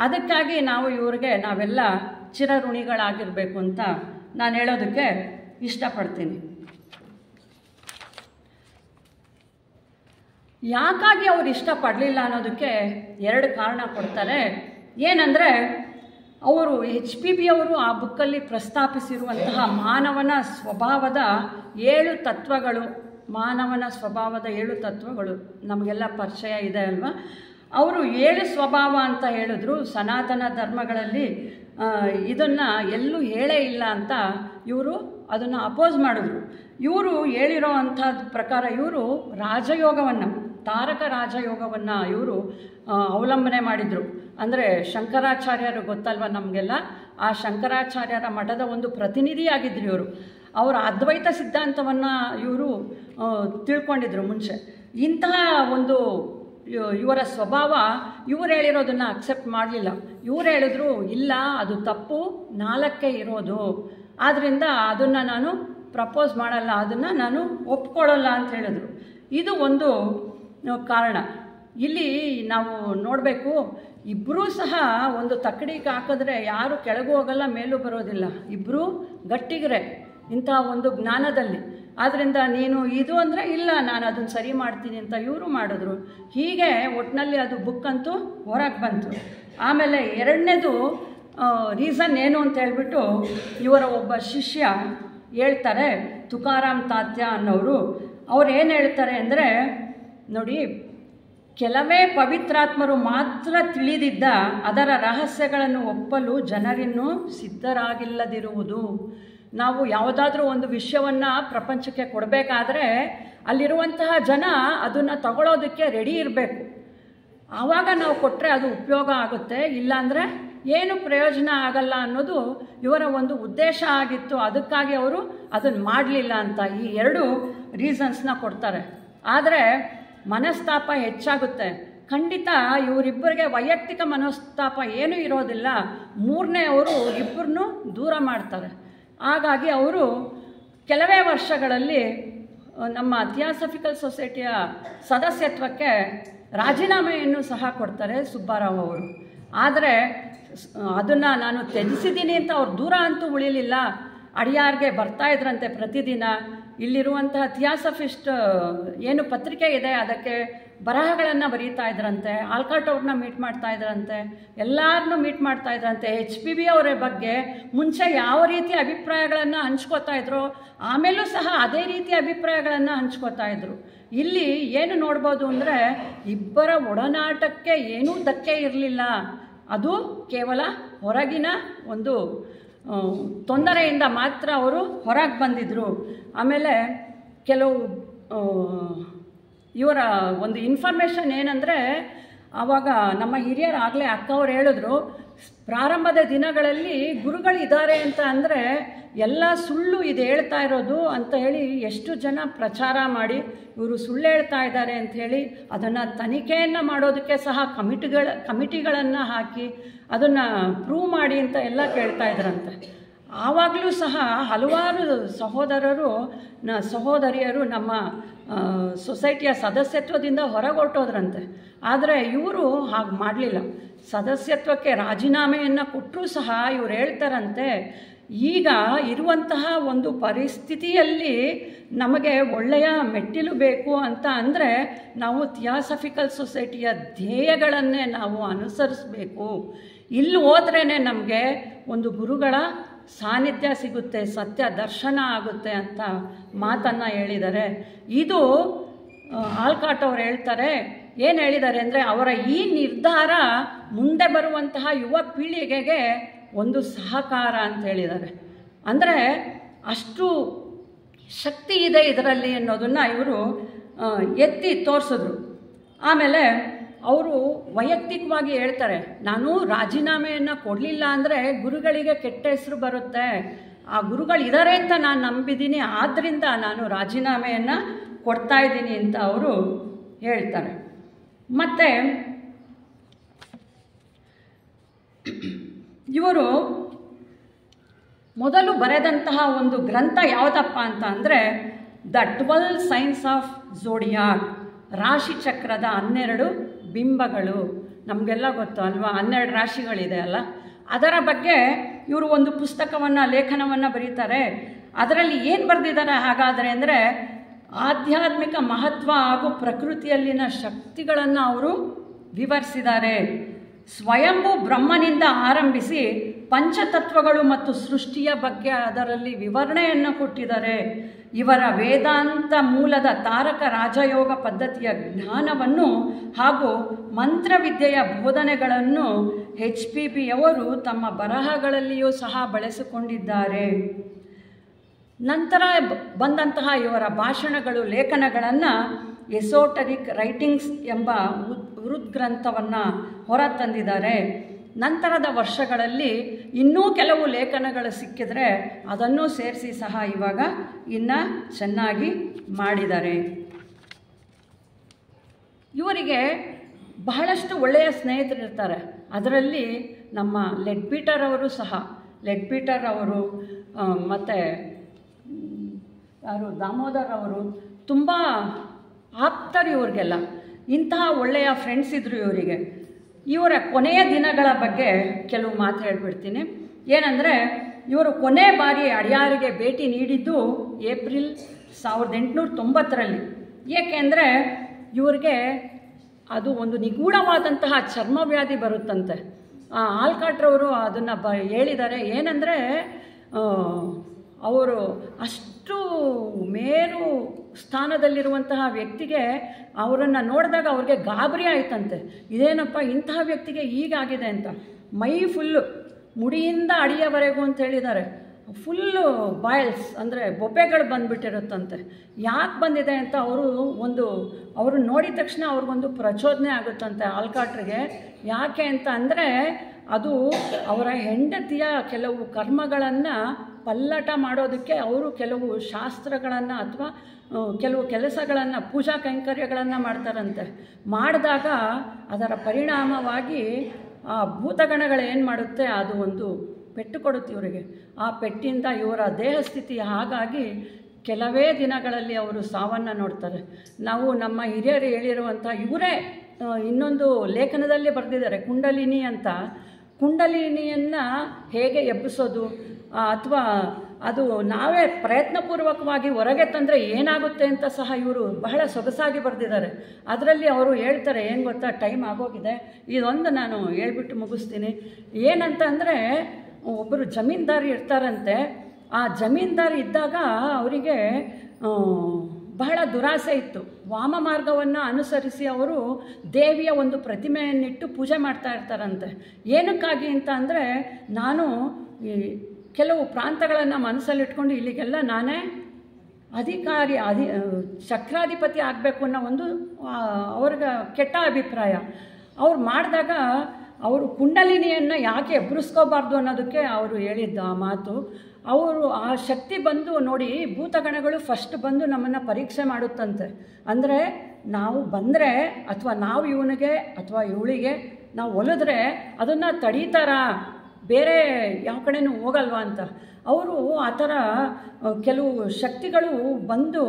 ಅದಕ್ಕಾಗಿ ನಾವೆಲ್ಲ ಚಿರಋಣಿಗಳಾಗಿರಬೇಕು ಅಂತ ನಾನು ಹೇಳೋದಕ್ಕೆ ಇಷ್ಟಪಡ್ತೀನಿ. ಯಾಕಾಗಿ ಅವ್ರು ಇಷ್ಟಪಡಲಿಲ್ಲ ಅನ್ನೋದಕ್ಕೆ 2 ಕಾರಣ ಕೊಡ್ತಾರೆ. ಏನಂದರೆ, ಅವರು HPB ಅವರು ಆ ಬುಕ್ಕಲ್ಲಿ ಪ್ರಸ್ತಾಪಿಸಿರುವಂತಹ ಮಾನವನ ಸ್ವಭಾವದ 7 ತತ್ವಗಳು, ಮಾನವನ ಸ್ವಭಾವದ 7 ತತ್ವಗಳು ನಮಗೆಲ್ಲ ಪರಿಚಯ ಇದೆ ಅಲ್ವಾ. ಅವರು 7 ಸ್ವಭಾವ ಅಂತ ಹೇಳಿದ್ರು. ಸನಾತನ ಧರ್ಮಗಳಲ್ಲಿ ಇದನ್ನು ಎಲ್ಲೂ ಹೇಳೇ ಇಲ್ಲ ಅಂತ ಇವರು ಅದನ್ನು ಅಪೋಸ್ ಮಾಡಿದ್ರು. ಇವರು ಹೇಳಿರೋ ಅಂಥದ್ದು ಪ್ರಕಾರ ಇವರು ರಾಜಯೋಗವನ್ನು, ತಾರಕ ರಾಜಯೋಗವನ್ನು ಇವರು ಅವಲಂಬನೆ ಮಾಡಿದರು. ಅಂದರೆ ಶಂಕರಾಚಾರ್ಯರು ಗೊತ್ತಲ್ವ ನಮಗೆಲ್ಲ, ಆ ಶಂಕರಾಚಾರ್ಯರ ಮಠದ ಒಂದು ಪ್ರತಿನಿಧಿಯಾಗಿದ್ದರು ಇವರು. ಅವರ ಅದ್ವೈತ ಸಿದ್ಧಾಂತವನ್ನು ಇವರು ತಿಳ್ಕೊಂಡಿದ್ರು ಮುಂಚೆ. ಇಂತಹ ಒಂದು ಇವರ ಸ್ವಭಾವ ಇವರು ಹೇಳಿರೋದನ್ನು ಅಕ್ಸೆಪ್ಟ್ ಮಾಡಲಿಲ್ಲ. ಇವರು ಹೇಳಿದ್ರು, ಇಲ್ಲ ಅದು ತಪ್ಪು, 4 ಇರೋದು, ಆದ್ದರಿಂದ ಅದನ್ನು ನಾನು ಪ್ರಪೋಸ್ ಮಾಡಲ್ಲ, ಅದನ್ನು ನಾನು ಒಪ್ಕೊಳ್ಳಲ್ಲ ಅಂತ ಹೇಳಿದ್ರು. ಇದು ಒಂದು ಕಾರಣ. ಇಲ್ಲಿ ನಾವು ನೋಡಬೇಕು, ಇಬ್ಬರೂ ಸಹ ಒಂದು ತಕ್ಕಡಿಗೆ ಹಾಕಿದ್ರೆ ಯಾರು ಕೆಳಗೂ ಹೋಗಲ್ಲ, ಮೇಲೂ ಬರೋದಿಲ್ಲ, ಇಬ್ಬರೂ ಗಟ್ಟಿಗರೆ ಇಂಥ ಒಂದು ಜ್ಞಾನದಲ್ಲಿ. ಆದ್ದರಿಂದ ನೀನು ಇದು ಅಂದರೆ ಇಲ್ಲ, ನಾನು ಅದನ್ನು ಸರಿ ಮಾಡ್ತೀನಿ ಅಂತ ಇವರು ಮಾಡಿದ್ರು. ಹೀಗೆ ಒಟ್ಟಿನಲ್ಲಿ ಅದು ಬುಕ್ ಅಂತೂ ಹೊರಗೆ ಬಂತು. ಆಮೇಲೆ 2ನೇದು ರೀಸನ್ ಏನು ಅಂತ ಹೇಳ್ಬಿಟ್ಟು ಇವರ ಒಬ್ಬ ಶಿಷ್ಯ ಹೇಳ್ತಾರೆ, ತುಕಾರಾಮ್ ತಾತ್ಯ ಅನ್ನೋರು. ಅವ್ರು ಏನು ಹೇಳ್ತಾರೆ ಅಂದರೆ, ನೋಡಿ, ಕೆಲವೇ ಪವಿತ್ರಾತ್ಮರು ಮಾತ್ರ ತಿಳಿದಿದ್ದ ಅದರ ರಹಸ್ಯಗಳನ್ನು ಒಪ್ಪಲು ಜನರಿನ್ನೂ ಸಿದ್ಧರಾಗಿಲ್ಲದಿರುವುದು. ನಾವು ಯಾವುದಾದ್ರೂ ಒಂದು ವಿಷಯವನ್ನು ಪ್ರಪಂಚಕ್ಕೆ ಕೊಡಬೇಕಾದ್ರೆ ಅಲ್ಲಿರುವಂತಹ ಜನ ಅದನ್ನು ತಗೊಳ್ಳೋದಕ್ಕೆ ರೆಡಿ ಇರಬೇಕು. ಆವಾಗ ನಾವು ಕೊಟ್ಟರೆ ಅದು ಉಪಯೋಗ ಆಗುತ್ತೆ, ಇಲ್ಲಾಂದರೆ ಏನು ಪ್ರಯೋಜನ ಆಗಲ್ಲ ಅನ್ನೋದು ಇವರ ಒಂದು ಉದ್ದೇಶ ಆಗಿತ್ತು. ಅದಕ್ಕಾಗಿ ಅವರು ಅದನ್ನು ಮಾಡಲಿಲ್ಲ ಅಂತ ಈ 2 ರೀಸನ್ಸ್ನ ಕೊಡ್ತಾರೆ. ಆದರೆ ಮನಸ್ತಾಪ ಹೆಚ್ಚಾಗುತ್ತೆ. ಖಂಡಿತ ಇವರಿಬ್ಬರಿಗೆ ವೈಯಕ್ತಿಕ ಮನಸ್ತಾಪ ಏನೂ ಇರೋದಿಲ್ಲ. 3ನೇ ಅವರು ಇಬ್ಬರನ್ನೂ ದೂರ ಮಾಡ್ತಾರೆ. ಹಾಗಾಗಿ ಅವರು ಕೆಲವೇ ವರ್ಷಗಳಲ್ಲಿ ನಮ್ಮ ಥಿಯಾಸಫಿಕಲ್ ಸೊಸೈಟಿಯ ಸದಸ್ಯತ್ವಕ್ಕೆ ರಾಜೀನಾಮೆಯನ್ನು ಸಹ ಕೊಡ್ತಾರೆ ಸುಬ್ಬಾರಾವ್ ಅವರು. ಆದರೆ ಅದನ್ನು ನಾನು ತ್ಯಜಿಸಿದ್ದೀನಿ ಅಂತ ಅವ್ರು ದೂರ ಅಂತೂ ಉಳಿಲಿಲ್ಲ. ಅಡಿಯಾರ್ಗೆ ಬರ್ತಾಯಿದ್ರಂತೆ ಪ್ರತಿದಿನ. ಇಲ್ಲಿರುವಂತಹ ಥಿಯಾಸಫಿಸ್ಟ್ ಏನು ಪತ್ರಿಕೆ ಇದೆ ಅದಕ್ಕೆ ಬರಹಗಳನ್ನು ಬರೀತಾ ಇದ್ರಂತೆ. ಆಲ್ಕಾಟ್ ಅವ್ರನ್ನ ಮೀಟ್ ಮಾಡ್ತಾ ಇದ್ರಂತೆ, ಎಲ್ಲರನ್ನೂ ಮೀಟ್ ಮಾಡ್ತಾ ಇದ್ರಂತೆ. HPB ಅವರ ಬಗ್ಗೆ ಮುಂಚೆ ಯಾವ ರೀತಿ ಅಭಿಪ್ರಾಯಗಳನ್ನು ಹಂಚ್ಕೋತಾ ಇದ್ರು, ಆಮೇಲೂ ಸಹ ಅದೇ ರೀತಿ ಅಭಿಪ್ರಾಯಗಳನ್ನು ಹಂಚ್ಕೋತಾ ಇದ್ರು. ಇಲ್ಲಿ ಏನು ನೋಡ್ಬೋದು ಅಂದರೆ, ಇಬ್ಬರ ಒಡನಾಟಕ್ಕೆ ಏನೂ ಧಕ್ಕೆ ಇರಲಿಲ್ಲ. ಅದು ಕೇವಲ ಹೊರಗಿನ ಒಂದು ತೊಂದರೆಯಿಂದ ಮಾತ್ರ ಅವರು ಹೊರಗೆ ಬಂದಿದ್ದರು. ಆಮೇಲೆ ಕೆಲವು ಇವರ ಒಂದು ಇನ್ಫಾರ್ಮೇಷನ್ ಏನಂದರೆ, ಆವಾಗ ನಮ್ಮ ಹಿರಿಯರು ಆಗಲೇ ಅಕ್ಕ ಅವ್ರು ಹೇಳಿದ್ರು, ಪ್ರಾರಂಭದ ದಿನಗಳಲ್ಲಿ ಗುರುಗಳಿದ್ದಾರೆ ಅಂತ ಅಂದರೆ ಎಲ್ಲ ಸುಳ್ಳು ಇದು ಹೇಳ್ತಾ ಇರೋದು ಅಂತ ಹೇಳಿ ಎಷ್ಟು ಜನ ಪ್ರಚಾರ ಮಾಡಿ ಇವರು ಸುಳ್ಳು ಹೇಳ್ತಾ ಇದ್ದಾರೆ ಅಂಥೇಳಿ ಅದನ್ನು ತನಿಖೆಯನ್ನು ಮಾಡೋದಕ್ಕೆ ಸಹ ಕಮಿಟಿಗಳನ್ನು ಹಾಕಿ ಅದನ್ನು ಪ್ರೂವ್ ಮಾಡಿ ಅಂತ ಎಲ್ಲ ಕೇಳ್ತಾ ಇದ್ರಂತೆ. ಆವಾಗಲೂ ಸಹ ಹಲವಾರು ಸಹೋದರಿಯರು ನಮ್ಮ ಸೊಸೈಟಿಯ ಸದಸ್ಯತ್ವದಿಂದ ಹೊರಗೊಟ್ಟೋದ್ರಂತೆ. ಆದರೆ ಇವರು ಹಾಗೆ ಮಾಡಲಿಲ್ಲ. ಸದಸ್ಯತ್ವಕ್ಕೆ ರಾಜೀನಾಮೆಯನ್ನು ಕೊಟ್ಟರೂ ಸಹ ಇವರು ಹೇಳ್ತಾರಂತೆ, ಈಗ ಇರುವಂತಹ ಒಂದು ಪರಿಸ್ಥಿತಿಯಲ್ಲಿ ನಮಗೆ ಒಳ್ಳೆಯ ಮೆಟ್ಟಿಲು ಬೇಕು ಅಂತ ಅಂದರೆ ನಾವು ಥಿಯಾಸಫಿಕಲ್ ಸೊಸೈಟಿಯ ಧ್ಯೇಯಗಳನ್ನೇ ನಾವು ಅನುಸರಿಸಬೇಕು. ಇಲ್ಲಿ ಹೋದ್ರೇ ನಮಗೆ ಒಂದು ಗುರುಗಳ ಸಾನ್ನಿಧ್ಯ ಸಿಗುತ್ತೆ, ಸತ್ಯ ದರ್ಶನ ಆಗುತ್ತೆ ಅಂತ ಮಾತನ್ನು ಹೇಳಿದ್ದಾರೆ. ಇದು ಆಲ್ಕಾಟ್ ಅವರು ಹೇಳ್ತಾರೆ. ಏನು ಹೇಳಿದ್ದಾರೆ ಅಂದರೆ, ಅವರ ಈ ನಿರ್ಧಾರ ಮುಂದೆ ಬರುವಂತಹ ಯುವ ಪೀಳಿಗೆಗೆ ಒಂದು ಸಹಕಾರ ಅಂತ ಹೇಳಿದ್ದಾರೆ. ಅಂದರೆ ಅಷ್ಟು ಶಕ್ತಿ ಇದೆ ಇದರಲ್ಲಿ ಅನ್ನೋದನ್ನು ಇವರು ಎತ್ತಿ ತೋರಿಸಿದ್ರು. ಆಮೇಲೆ ಅವರು ವೈಯಕ್ತಿಕವಾಗಿ ಹೇಳ್ತಾರೆ, ನಾನು ರಾಜೀನಾಮೆಯನ್ನು ಕೊಡಲಿಲ್ಲ ಅಂದರೆ ಗುರುಗಳಿಗೆ ಕೆಟ್ಟ ಹೆಸರು ಬರುತ್ತೆ, ಆ ಗುರುಗಳಿದ್ದಾರೆ ಅಂತ ನಾನು ನಂಬಿದ್ದೀನಿ, ಆದ್ದರಿಂದ ನಾನು ರಾಜೀನಾಮೆಯನ್ನು ಕೊಡ್ತಾಯಿದ್ದೀನಿ ಅಂತ ಅವರು ಹೇಳ್ತಾರೆ. ಮತ್ತು ಇವರು ಮೊದಲು ಬರೆದಂತಹ ಒಂದು ಗ್ರಂಥ ಯಾವುದಪ್ಪ ಅಂತ ಅಂದರೆ ದ 12 ಸೈನ್ಸ್ ಆಫ್ ಝೋಡಿಯಾಕ್, ರಾಶಿಚಕ್ರದ 12 ಬಿಂಬಗಳು. ನಮಗೆಲ್ಲ ಗೊತ್ತು ಅಲ್ವಾ, 12 ರಾಶಿಗಳಿದೆ ಅಲ್ಲ, ಅದರ ಬಗ್ಗೆ ಇವರು ಒಂದು ಪುಸ್ತಕವನ್ನು, ಲೇಖನವನ್ನು ಬರೀತಾರೆ. ಅದರಲ್ಲಿ ಏನು ಬರೆದಿದ್ದಾರೆ ಹಾಗಾದರೆ ಅಂದರೆ ಆಧ್ಯಾತ್ಮಿಕ ಮಹತ್ವ ಹಾಗೂ ಪ್ರಕೃತಿಯಲ್ಲಿನ ಶಕ್ತಿಗಳನ್ನು ಅವರು ವಿವರಿಸಿದ್ದಾರೆ. ಸ್ವಯಂಭೂ ಬ್ರಹ್ಮನಿಂದ ಆರಂಭಿಸಿ ಪಂಚತತ್ವಗಳು ಮತ್ತು ಸೃಷ್ಟಿಯ ಬಗ್ಗೆ ಅದರಲ್ಲಿ ವಿವರಣೆಯನ್ನು ಕೊಟ್ಟಿದ್ದಾರೆ. ಇವರ ವೇದಾಂತ ಮೂಲದ ತಾರಕ ರಾಜಯೋಗ ಪದ್ಧತಿಯ ಜ್ಞಾನವನ್ನು ಹಾಗೂ ಮಂತ್ರವಿದ್ಯೆಯ ಬೋಧನೆಗಳನ್ನು HPBಯವರು ತಮ್ಮ ಬರಹಗಳಲ್ಲಿಯೂ ಸಹ ಬಳಸಿಕೊಂಡಿದ್ದಾರೆ. ನಂತರ ಬಂದಂತಹ ಇವರ ಭಾಷಣಗಳು, ಲೇಖನಗಳನ್ನು ಎಸೋಟರಿಕ್ ರೈಟಿಂಗ್ಸ್ ಎಂಬ ಹೃದ್ಗ್ರಂಥವನ್ನು ಹೊರತಂದಿದ್ದಾರೆ. ನಂತರದ ವರ್ಷಗಳಲ್ಲಿ ಇನ್ನೂ ಕೆಲವು ಲೇಖನಗಳು ಸಿಕ್ಕಿದರೆ ಅದನ್ನು ಸೇರಿಸಿ ಸಹ ಇವಾಗ ಇನ್ನೂ ಚೆನ್ನಾಗಿ ಮಾಡಿದ್ದಾರೆ. ಇವರಿಗೆ ಬಹಳಷ್ಟು ಒಳ್ಳೆಯ ಸ್ನೇಹಿತರಿರ್ತಾರೆ. ಅದರಲ್ಲಿ ನಮ್ಮ ಲೆಡ್ಬೀಟರ್ ಅವರು ಸಹ, ಲೆಡ್ಬೀಟರ್ ಅವರು ಮತ್ತು ಯಾರು ದಾಮೋದರ್ ಅವರು ತುಂಬ ಆಪ್ತರು ಇವ್ರಿಗೆಲ್ಲ. ಇಂತಹ ಒಳ್ಳೆಯ ಫ್ರೆಂಡ್ಸ್ ಇದ್ದರು ಇವರಿಗೆ. ಇವರ ಕೊನೆಯ ದಿನಗಳ ಬಗ್ಗೆ ಕೆಲವು ಮಾತು ಹೇಳ್ಬಿಡ್ತೀನಿ. ಏನಂದರೆ, ಇವರು ಕೊನೆ ಬಾರಿ ಅಡಿಯಾರಿಗೆ ಭೇಟಿ ನೀಡಿದ್ದು ಏಪ್ರಿಲ್ 1890ರಲ್ಲಿ. ಏಕೆಂದರೆ ಇವ್ರಿಗೆ ಅದು ಒಂದು ನಿಗೂಢವಾದಂತಹ ಚರ್ಮವ್ಯಾಧಿ ಬರುತ್ತಂತೆ. ಆಲ್ಕಾಟ್ರವರು ಅದನ್ನು ಹೇಳಿದ್ದಾರೆ. ಏನಂದರೆ, ಅವರು ಅಷ್ಟು ಮೇರು ಸ್ಥಾನದಲ್ಲಿರುವಂತಹ ವ್ಯಕ್ತಿಗೆ ಅವರನ್ನು ನೋಡಿದಾಗ ಅವ್ರಿಗೆ ಗಾಬರಿ ಆಯ್ತಂತೆ. ಇದೇನಪ್ಪ ಇಂತಹ ವ್ಯಕ್ತಿಗೆ ಹೀಗಾಗಿದೆ ಅಂತ. ಮೈ ಫುಲ್ಲು ಮುಡಿಯಿಂದ ಅಡಿಯವರೆಗೂ ಅಂತ ಹೇಳಿದ್ದಾರೆ. ಫುಲ್ಲು ಬಾಯ್ಲ್ಸ್ ಅಂದರೆ ಬೊಬ್ಬೆಗಳು ಬಂದುಬಿಟ್ಟಿರುತ್ತಂತೆ. ಯಾಕೆ ಬಂದಿದೆ ಅಂತ ಅವರು ನೋಡಿದ ತಕ್ಷಣ ಅವ್ರಿಗೊಂದು ಪ್ರಚೋದನೆ ಆಗುತ್ತಂತೆ ಆಲ್ಕಾಟ್ರಿಗೆ. ಯಾಕೆ ಅಂತ ಅಂದರೆ, ಅದು ಅವರ ಹೆಂಡತಿಯ ಕೆಲವು ಕರ್ಮಗಳನ್ನು ಪಲ್ಲಟ ಮಾಡೋದಕ್ಕೆ ಅವರು ಕೆಲವು ಶಾಸ್ತ್ರಗಳನ್ನು ಅಥವಾ ಕೆಲವು ಕೆಲಸಗಳನ್ನು, ಪೂಜಾ ಕೈಂಕರ್ಯಗಳನ್ನು ಮಾಡ್ತಾರಂತೆ. ಮಾಡಿದಾಗ ಅದರ ಪರಿಣಾಮವಾಗಿ ಆ ಭೂತಗಣಗಳೇನು ಮಾಡುತ್ತೆ, ಅದು ಒಂದು ಪೆಟ್ಟು ಕೊಡುತ್ತೆ ಇವರಿಗೆ. ಆ ಪೆಟ್ಟಿಂದ ಇವರ ದೇಹಸ್ಥಿತಿ ಹಾಗಾಗಿ ಕೆಲವೇ ದಿನಗಳಲ್ಲಿ ಅವರು ಸಾವನ್ನು ನೋಡ್ತಾರೆ. ನಾವು ನಮ್ಮ ಹಿರಿಯರು ಹೇಳಿರುವಂಥ, ಇವರೇ ಇನ್ನೊಂದು ಲೇಖನದಲ್ಲಿ ಬರೆದಿದ್ದಾರೆ ಕುಂಡಲಿನಿ ಅಂತ. ಕುಂಡಲಿನಿಯನ್ನು ಹೇಗೆ ಎಬ್ಬಿಸೋದು ಅಥವಾ ಅದು ನಾವೇ ಪ್ರಯತ್ನಪೂರ್ವಕವಾಗಿ ಹೊರಗೆ ತಂದರೆ ಏನಾಗುತ್ತೆ ಅಂತ ಸಹ ಇವರು ಬಹಳ ಸೊಗಸಾಗಿ ಬರೆದಿದ್ದಾರೆ. ಅದರಲ್ಲಿ ಅವರು ಹೇಳ್ತಾರೆ, ಏನು ಗೊತ್ತಾ, ಟೈಮ್ ಆಗೋಗಿದೆ, ಇದೊಂದು ನಾನು ಹೇಳ್ಬಿಟ್ಟು ಮುಗಿಸ್ತೀನಿ. ಏನಂತ ಅಂದರೆ, ಒಬ್ಬರು ಜಮೀನ್ದಾರಿ ಇರ್ತಾರಂತೆ. ಆ ಜಮೀನ್ದಾರಿ ಇದ್ದಾಗ ಅವರಿಗೆ ಬಹಳ ದುರಾಸೆ ಇತ್ತು. ವಾಮ ಮಾರ್ಗವನ್ನು ಅನುಸರಿಸಿ ಅವರು ದೇವಿಯ ಒಂದು ಪ್ರತಿಮೆಯನ್ನಿಟ್ಟು ಪೂಜೆ ಮಾಡ್ತಾ ಇರ್ತಾರಂತೆ. ಏನಕ್ಕಾಗಿ ಅಂತ ಅಂದರೆ, ನಾನು ಕೆಲವು ಪ್ರಾಂತಗಳನ್ನು ಮನಸ್ಸಲ್ಲಿಟ್ಕೊಂಡು ಇಲ್ಲಿಗೆಲ್ಲ ನಾನೇ ಚಕ್ರಾಧಿಪತಿ ಆಗಬೇಕು ಅನ್ನೋ ಒಂದು ಅವ್ರಿಗೆ ಕೆಟ್ಟ ಅಭಿಪ್ರಾಯ. ಅವ್ರು ಮಾಡಿದಾಗ ಅವರು ಕುಂಡಲಿನಿಯನ್ನು ಯಾಕೆ ಎಬ್ಬರಿಸ್ಕೋಬಾರ್ದು ಅನ್ನೋದಕ್ಕೆ ಅವರು ಹೇಳಿದ್ದ ಆ ಮಾತು. ಅವರು ಆ ಶಕ್ತಿ ಬಂದು ನೋಡಿ, ಭೂತಗಣಗಳು ಫಸ್ಟ್ ಬಂದು ನಮ್ಮನ್ನು ಪರೀಕ್ಷೆ ಮಾಡುತ್ತಂತೆ. ಅಂದರೆ ನಾವು ಬಂದರೆ ಅಥವಾ ನಾವು ಇವನಿಗೆ ಅಥವಾ ಇವಳಿಗೆ ನಾವು ಒಲಿದ್ರೆ ಅದನ್ನು ತಡೀತಾರಾ, ಬೇರೆ ಯಾವ ಕಡೆನೂ ಹೋಗಲ್ವಾ ಅಂತ. ಅವರು ಆ ಥರ ಕೆಲವು ಶಕ್ತಿಗಳು ಬಂದು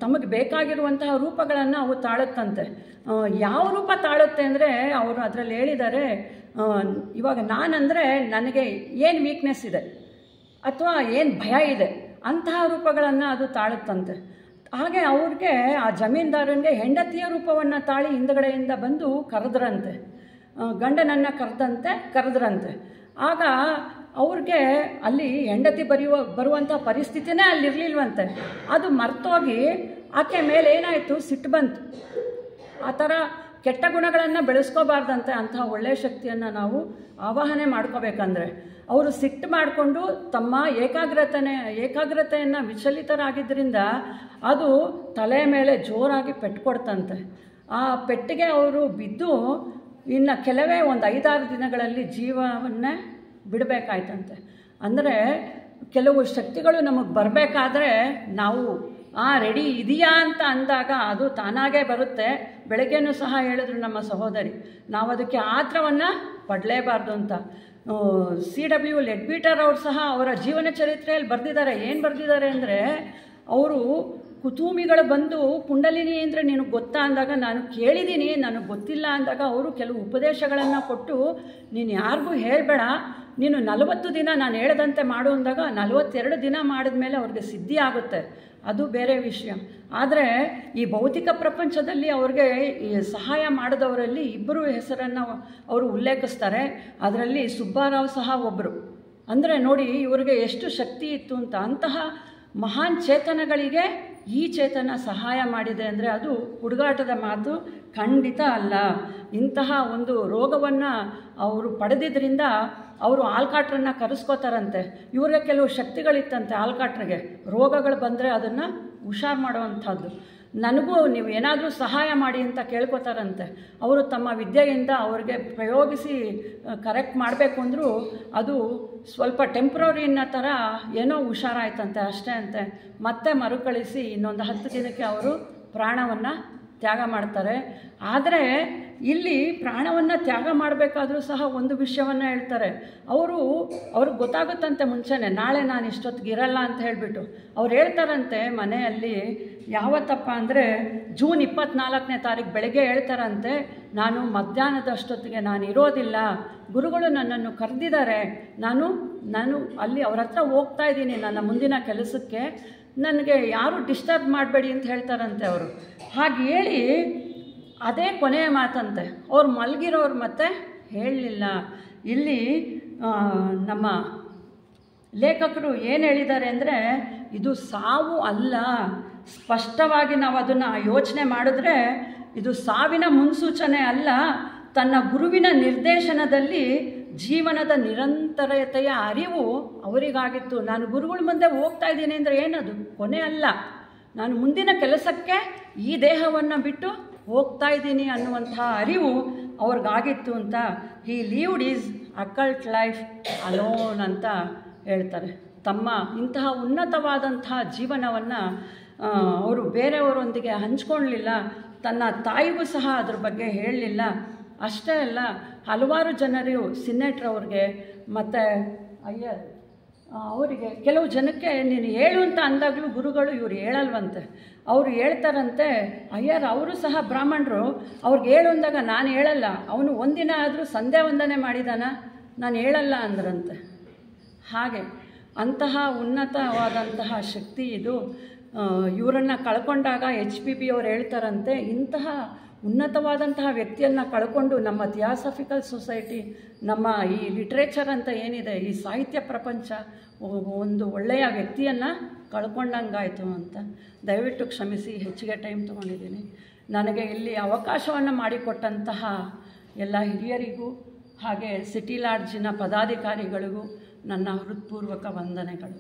ತಮಗೆ ಬೇಕಾಗಿರುವಂತಹ ರೂಪಗಳನ್ನು ಅವು ತಾಳುತ್ತಂತೆ. ಯಾವ ರೂಪ ತಾಳುತ್ತೆ ಅಂದರೆ, ಅವರು ಅದರಲ್ಲಿ ಹೇಳಿದ್ದಾರೆ, ಇವಾಗ ನಾನಂದರೆ ನನಗೆ ಏನು ವೀಕ್ನೆಸ್ ಇದೆ ಅಥವಾ ಏನು ಭಯ ಇದೆ ಅಂತಹ ರೂಪಗಳನ್ನು ಅದು ತಾಳುತ್ತಂತೆ. ಹಾಗೆ ಅವ್ರಿಗೆ ಆ ಜಮೀನ್ದಾರನಿಗೆ ಹೆಂಡತಿಯ ರೂಪವನ್ನು ತಾಳಿ ಹಿಂದುಗಡೆಯಿಂದ ಬಂದು ಕರೆದ್ರಂತೆ, ಗಂಡನನ್ನು ಕರೆದ್ರಂತೆ. ಆಗ ಅವ್ರಿಗೆ ಅಲ್ಲಿ ಹೆಂಡತಿ ಬರುವಂಥ ಪರಿಸ್ಥಿತಿನೇ ಅಲ್ಲಿರಲಿಲ್ವಂತೆ. ಅದು ಮರ್ತೋಗಿ ಆಕೆ ಮೇಲೆ ಏನಾಯಿತು, ಸಿಟ್ಟು ಬಂತು. ಆ ಥರ ಕೆಟ್ಟ ಗುಣಗಳನ್ನು ಬೆಳೆಸ್ಕೋಬಾರ್ದಂತೆ. ಅಂಥ ಒಳ್ಳೆಯ ಶಕ್ತಿಯನ್ನು ನಾವು ಆವಾಹನೆ ಮಾಡ್ಕೋಬೇಕಂದ್ರೆ ಅವರು ಸಿಟ್ಟು ಮಾಡಿಕೊಂಡು ತಮ್ಮ ಏಕಾಗ್ರತೆಯನ್ನು ವಿಚಲಿತರಾಗಿದ್ದರಿಂದ ಅದು ತಲೆ ಮೇಲೆ ಜೋರಾಗಿ ಪೆಟ್ಟು ಕೊಡ್ತಂತೆ. ಆ ಪೆಟ್ಟಿಗೆ ಅವರು ಬಿದ್ದು ಇನ್ನು ಕೆಲವೇ ಒಂದು 5-6 ದಿನಗಳಲ್ಲಿ ಜೀವವನ್ನೇ ಬಿಡಬೇಕಾಯ್ತಂತೆ. ಅಂದರೆ ಕೆಲವು ಶಕ್ತಿಗಳು ನಮಗೆ ಬರಬೇಕಾದ್ರೆ ನಾವು ರೆಡಿ ಇದೆಯಾ ಅಂತ ಅಂದಾಗ ಅದು ತಾನಾಗೇ ಬರುತ್ತೆ. ಬೆಳಗ್ಗೆನೂ ಸಹ ಹೇಳಿದ್ರು ನಮ್ಮ ಸಹೋದರಿ, ನಾವು ಅದಕ್ಕೆ ಆತ್ರವನ್ನು ಪಡಲೇಬಾರ್ದು ಅಂತ. C.W. ಲೆಡ್ಬೀಟರ್ ಅವರು ಸಹ ಅವರ ಜೀವನ ಚರಿತ್ರೆಯಲ್ಲಿ ಬರೆದಿದ್ದಾರೆ. ಏನು ಬರೆದಿದ್ದಾರೆ ಅಂದರೆ, ಅವರು ಕುತೂಮಿಗಳು ಬಂದು ಕುಂಡಲಿನಿ ಅಂದರೆ ನಿನಗೆ ಗೊತ್ತಾ ಅಂದಾಗ ನಾನು ಕೇಳಿದ್ದೀನಿ, ನನಗೆ ಗೊತ್ತಿಲ್ಲ ಅಂದಾಗ ಅವರು ಕೆಲವು ಉಪದೇಶಗಳನ್ನು ಕೊಟ್ಟು, ನೀನು ಯಾರಿಗೂ ಹೇಳಬೇಡ, ನೀನು 40 ದಿನ ನಾನು ಹೇಳ್ದಂತೆ ಮಾಡು ಅಂದಾಗ 42 ದಿನ ಮಾಡಿದ ಮೇಲೆ ಅವ್ರಿಗೆ ಸಿದ್ಧಿ ಆಗುತ್ತೆ, ಅದು ಬೇರೆ ವಿಷಯ. ಆದರೆ ಈ ಭೌತಿಕ ಪ್ರಪಂಚದಲ್ಲಿ ಅವ್ರಿಗೆ ಸಹಾಯ ಮಾಡಿದವರಲ್ಲಿ ಇಬ್ಬರು ಹೆಸರನ್ನು ಅವರು ಉಲ್ಲೇಖಿಸ್ತಾರೆ. ಅದರಲ್ಲಿ ಸುಬ್ಬಾರಾವ್ ಸಹ ಒಬ್ಬರು. ಅಂದರೆ ನೋಡಿ ಇವ್ರಿಗೆ ಎಷ್ಟು ಶಕ್ತಿ ಇತ್ತು ಅಂತ. ಅಂತಹ ಮಹಾನ್ ಚೇತನಗಳಿಗೆ ಈ ಚೇತನ ಸಹಾಯ ಮಾಡಿದೆ ಅಂದರೆ ಅದು ಹುಡುಗಾಟದ ಮಾತು ಖಂಡಿತ ಅಲ್ಲ. ಇಂತಹ ಒಂದು ರೋಗವನ್ನು ಅವರು ಪಡೆದಿದ್ದರಿಂದ ಅವರು ಆಲ್ಕಾಟ್ರನ್ನು ಕರೆಸ್ಕೋತಾರಂತೆ. ಇವ್ರಿಗೆ ಕೆಲವು ಶಕ್ತಿಗಳಿತ್ತಂತೆ ಆಲ್ಕಾಟ್ರಿಗೆ. ರೋಗಗಳು ಬಂದರೆ ಅದನ್ನು ಹುಷಾರು ಮಾಡುವಂಥದ್ದು. ನನಗೂ ನೀವು ಏನಾದರೂ ಸಹಾಯ ಮಾಡಿ ಅಂತ ಕೇಳ್ಕೊತಾರಂತೆ. ಅವರು ತಮ್ಮ ವಿದ್ಯೆಯಿಂದ ಅವ್ರಿಗೆ ಪ್ರಯೋಗಿಸಿ ಕರೆಕ್ಟ್ ಮಾಡಬೇಕು ಅಂದರೂ ಅದು ಸ್ವಲ್ಪ ಟೆಂಪ್ರರಿ ಅನ್ನೋ ಥರ ಏನೋ ಹುಷಾರಾಯ್ತಂತೆ, ಅಷ್ಟೇ ಅಂತೆ. ಮತ್ತೆ ಮರುಕಳಿಸಿ ಇನ್ನೊಂದು 10 ದಿನಕ್ಕೆ ಅವರು ಪ್ರಾಣವನ್ನು ತ್ಯಾಗ ಮಾಡ್ತಾರೆ. ಆದರೆ ಇಲ್ಲಿ ಪ್ರಾಣವನ್ನು ತ್ಯಾಗ ಮಾಡಬೇಕಾದ್ರೂ ಸಹ ಒಂದು ವಿಷಯವನ್ನು ಹೇಳ್ತಾರೆ. ಅವ್ರಿಗೆ ಗೊತ್ತಾಗುತ್ತಂತೆ ಮುಂಚೆನೇ, ನಾಳೆ ನಾನು ಇಷ್ಟೊತ್ತಿಗೆ ಇರಲ್ಲ ಅಂತ ಹೇಳಿಬಿಟ್ಟು. ಅವ್ರು ಹೇಳ್ತಾರಂತೆ ಮನೆಯಲ್ಲಿ, ಯಾವತ್ತಪ್ಪ ಅಂದರೆ ಜೂನ್ 24ನೇ ತಾರೀಕು ಬೆಳಗ್ಗೆ ಹೇಳ್ತಾರಂತೆ, ನಾನು ಮಧ್ಯಾಹ್ನದಷ್ಟೊತ್ತಿಗೆ ನಾನು ಇರೋದಿಲ್ಲ, ಗುರುಗಳು ನನ್ನನ್ನು ಕರೆದಿದ್ದಾರೆ, ನಾನು ಅಲ್ಲಿ ಅವ್ರ ಹತ್ರ ಹೋಗ್ತಾ ಇದ್ದೀನಿ ನನ್ನ ಮುಂದಿನ ಕೆಲಸಕ್ಕೆ, ನನಗೆ ಯಾರು ಡಿಸ್ಟರ್ಬ್ ಮಾಡಬೇಡಿ ಅಂತ ಹೇಳ್ತಾರಂತೆ ಅವರು. ಹಾಗೆ ಹೇಳಿ ಅದೇ ಕೊನೆಯ ಮಾತಂತೆ. ಅವ್ರು ಮಲಗಿರೋರು ಮತ್ತೆ ಹೇಳಲಿಲ್ಲ. ಇಲ್ಲಿ ನಮ್ಮ ಲೇಖಕರು ಏನು ಹೇಳಿದ್ದಾರೆ ಅಂದರೆ, ಇದು ಸಾವು ಅಲ್ಲ. ಸ್ಪಷ್ಟವಾಗಿ ನಾವು ಅದನ್ನು ಯೋಚನೆ ಮಾಡಿದ್ರೆ ಇದು ಸಾವಿನ ಮುನ್ಸೂಚನೆ ಅಲ್ಲ. ತನ್ನ ಗುರುವಿನ ನಿರ್ದೇಶನದಲ್ಲಿ ಜೀವನದ ನಿರಂತರತೆಯ ಅರಿವು ಅವರಿಗಾಗಿತ್ತು. ನಾನು ಗುರುಗಳ ಮುಂದೆ ಹೋಗ್ತಾ ಇದ್ದೀನಿ ಅಂದರೆ ಏನದು ಕೊನೆ ಅಲ್ಲ, ನಾನು ಮುಂದಿನ ಕೆಲಸಕ್ಕೆ ಈ ದೇಹವನ್ನು ಬಿಟ್ಟು ಹೋಗ್ತಾ ಇದ್ದೀನಿ ಅನ್ನುವಂಥ ಅರಿವು ಅವ್ರಿಗಾಗಿತ್ತು ಅಂತ. He lived is occult life alone ಅಂತ ಹೇಳ್ತಾರೆ. ತಮ್ಮ ಇಂತಹ ಉನ್ನತವಾದಂತಹ ಜೀವನವನ್ನು ಅವರು ಬೇರೆಯವರೊಂದಿಗೆ ಹಂಚ್ಕೊಳ್ಳಲಿಲ್ಲ. ತನ್ನ ತಾಯಿಗೂ ಸಹ ಅದ್ರ ಬಗ್ಗೆ ಹೇಳಲಿಲ್ಲ. ಅಷ್ಟೇ ಅಲ್ಲ, ಹಲವಾರು ಜನರು ಸಿನ್ನೆಟ್ರವ್ರಿಗೆ ಮತ್ತು ಅಯ್ಯರ್ ಅವರಿಗೆ ಕೆಲವು ಜನಕ್ಕೆ ನೀನು ಹೇಳು ಅಂತ ಅಂದಾಗಲೂ ಗುರುಗಳು ಇವ್ರು ಹೇಳಲ್ವಂತೆ. ಅವರು ಹೇಳ್ತಾರಂತೆ, ಅಯ್ಯರ್ ಅವರು ಸಹ ಬ್ರಾಹ್ಮಣರು, ಅವ್ರಿಗೆ ಹೇಳು ಅಂದಾಗ ನಾನು ಹೇಳಲ್ಲ, ಅವನು ಒಂದಿನ ಆದರೂ ಸಂಧ್ಯಾ ವಂದನೆ ಮಾಡಿದಾನ, ನಾನು ಹೇಳಲ್ಲ ಅಂದ್ರಂತೆ. ಹಾಗೆ ಅಂತಹ ಉನ್ನತವಾದಂತಹ ಶಕ್ತಿ ಇದು. ಇವರನ್ನು ಕಳ್ಕೊಂಡಾಗ HPB ಅವ್ರು ಹೇಳ್ತಾರಂತೆ, ಇಂತಹ ಉನ್ನತವಾದಂತಹ ವ್ಯಕ್ತಿಯನ್ನು ಕಳ್ಕೊಂಡು ನಮ್ಮ ಥಿಯಾಸಫಿಕಲ್ ಸೊಸೈಟಿ, ನಮ್ಮ ಈ ಲಿಟ್ರೇಚರ್ ಅಂತ ಏನಿದೆ, ಈ ಸಾಹಿತ್ಯ ಪ್ರಪಂಚ ಒಂದು ಒಳ್ಳೆಯ ವ್ಯಕ್ತಿಯನ್ನು ಕಳ್ಕೊಂಡಂಗಾಯಿತು ಅಂತ. ದಯವಿಟ್ಟು ಕ್ಷಮಿಸಿ, ಹೆಚ್ಚಿಗೆ ಟೈಮ್ ತೊಗೊಂಡಿದ್ದೀನಿ. ನನಗೆ ಇಲ್ಲಿ ಅವಕಾಶವನ್ನು ಮಾಡಿಕೊಟ್ಟಂತಹ ಎಲ್ಲ ಹಿರಿಯರಿಗೂ ಹಾಗೆ ಸಿಟಿ ಲಾಡ್ಜಿನ ಪದಾಧಿಕಾರಿಗಳಿಗೂ ನನ್ನ ಹೃತ್ಪೂರ್ವಕ ವಂದನೆಗಳು.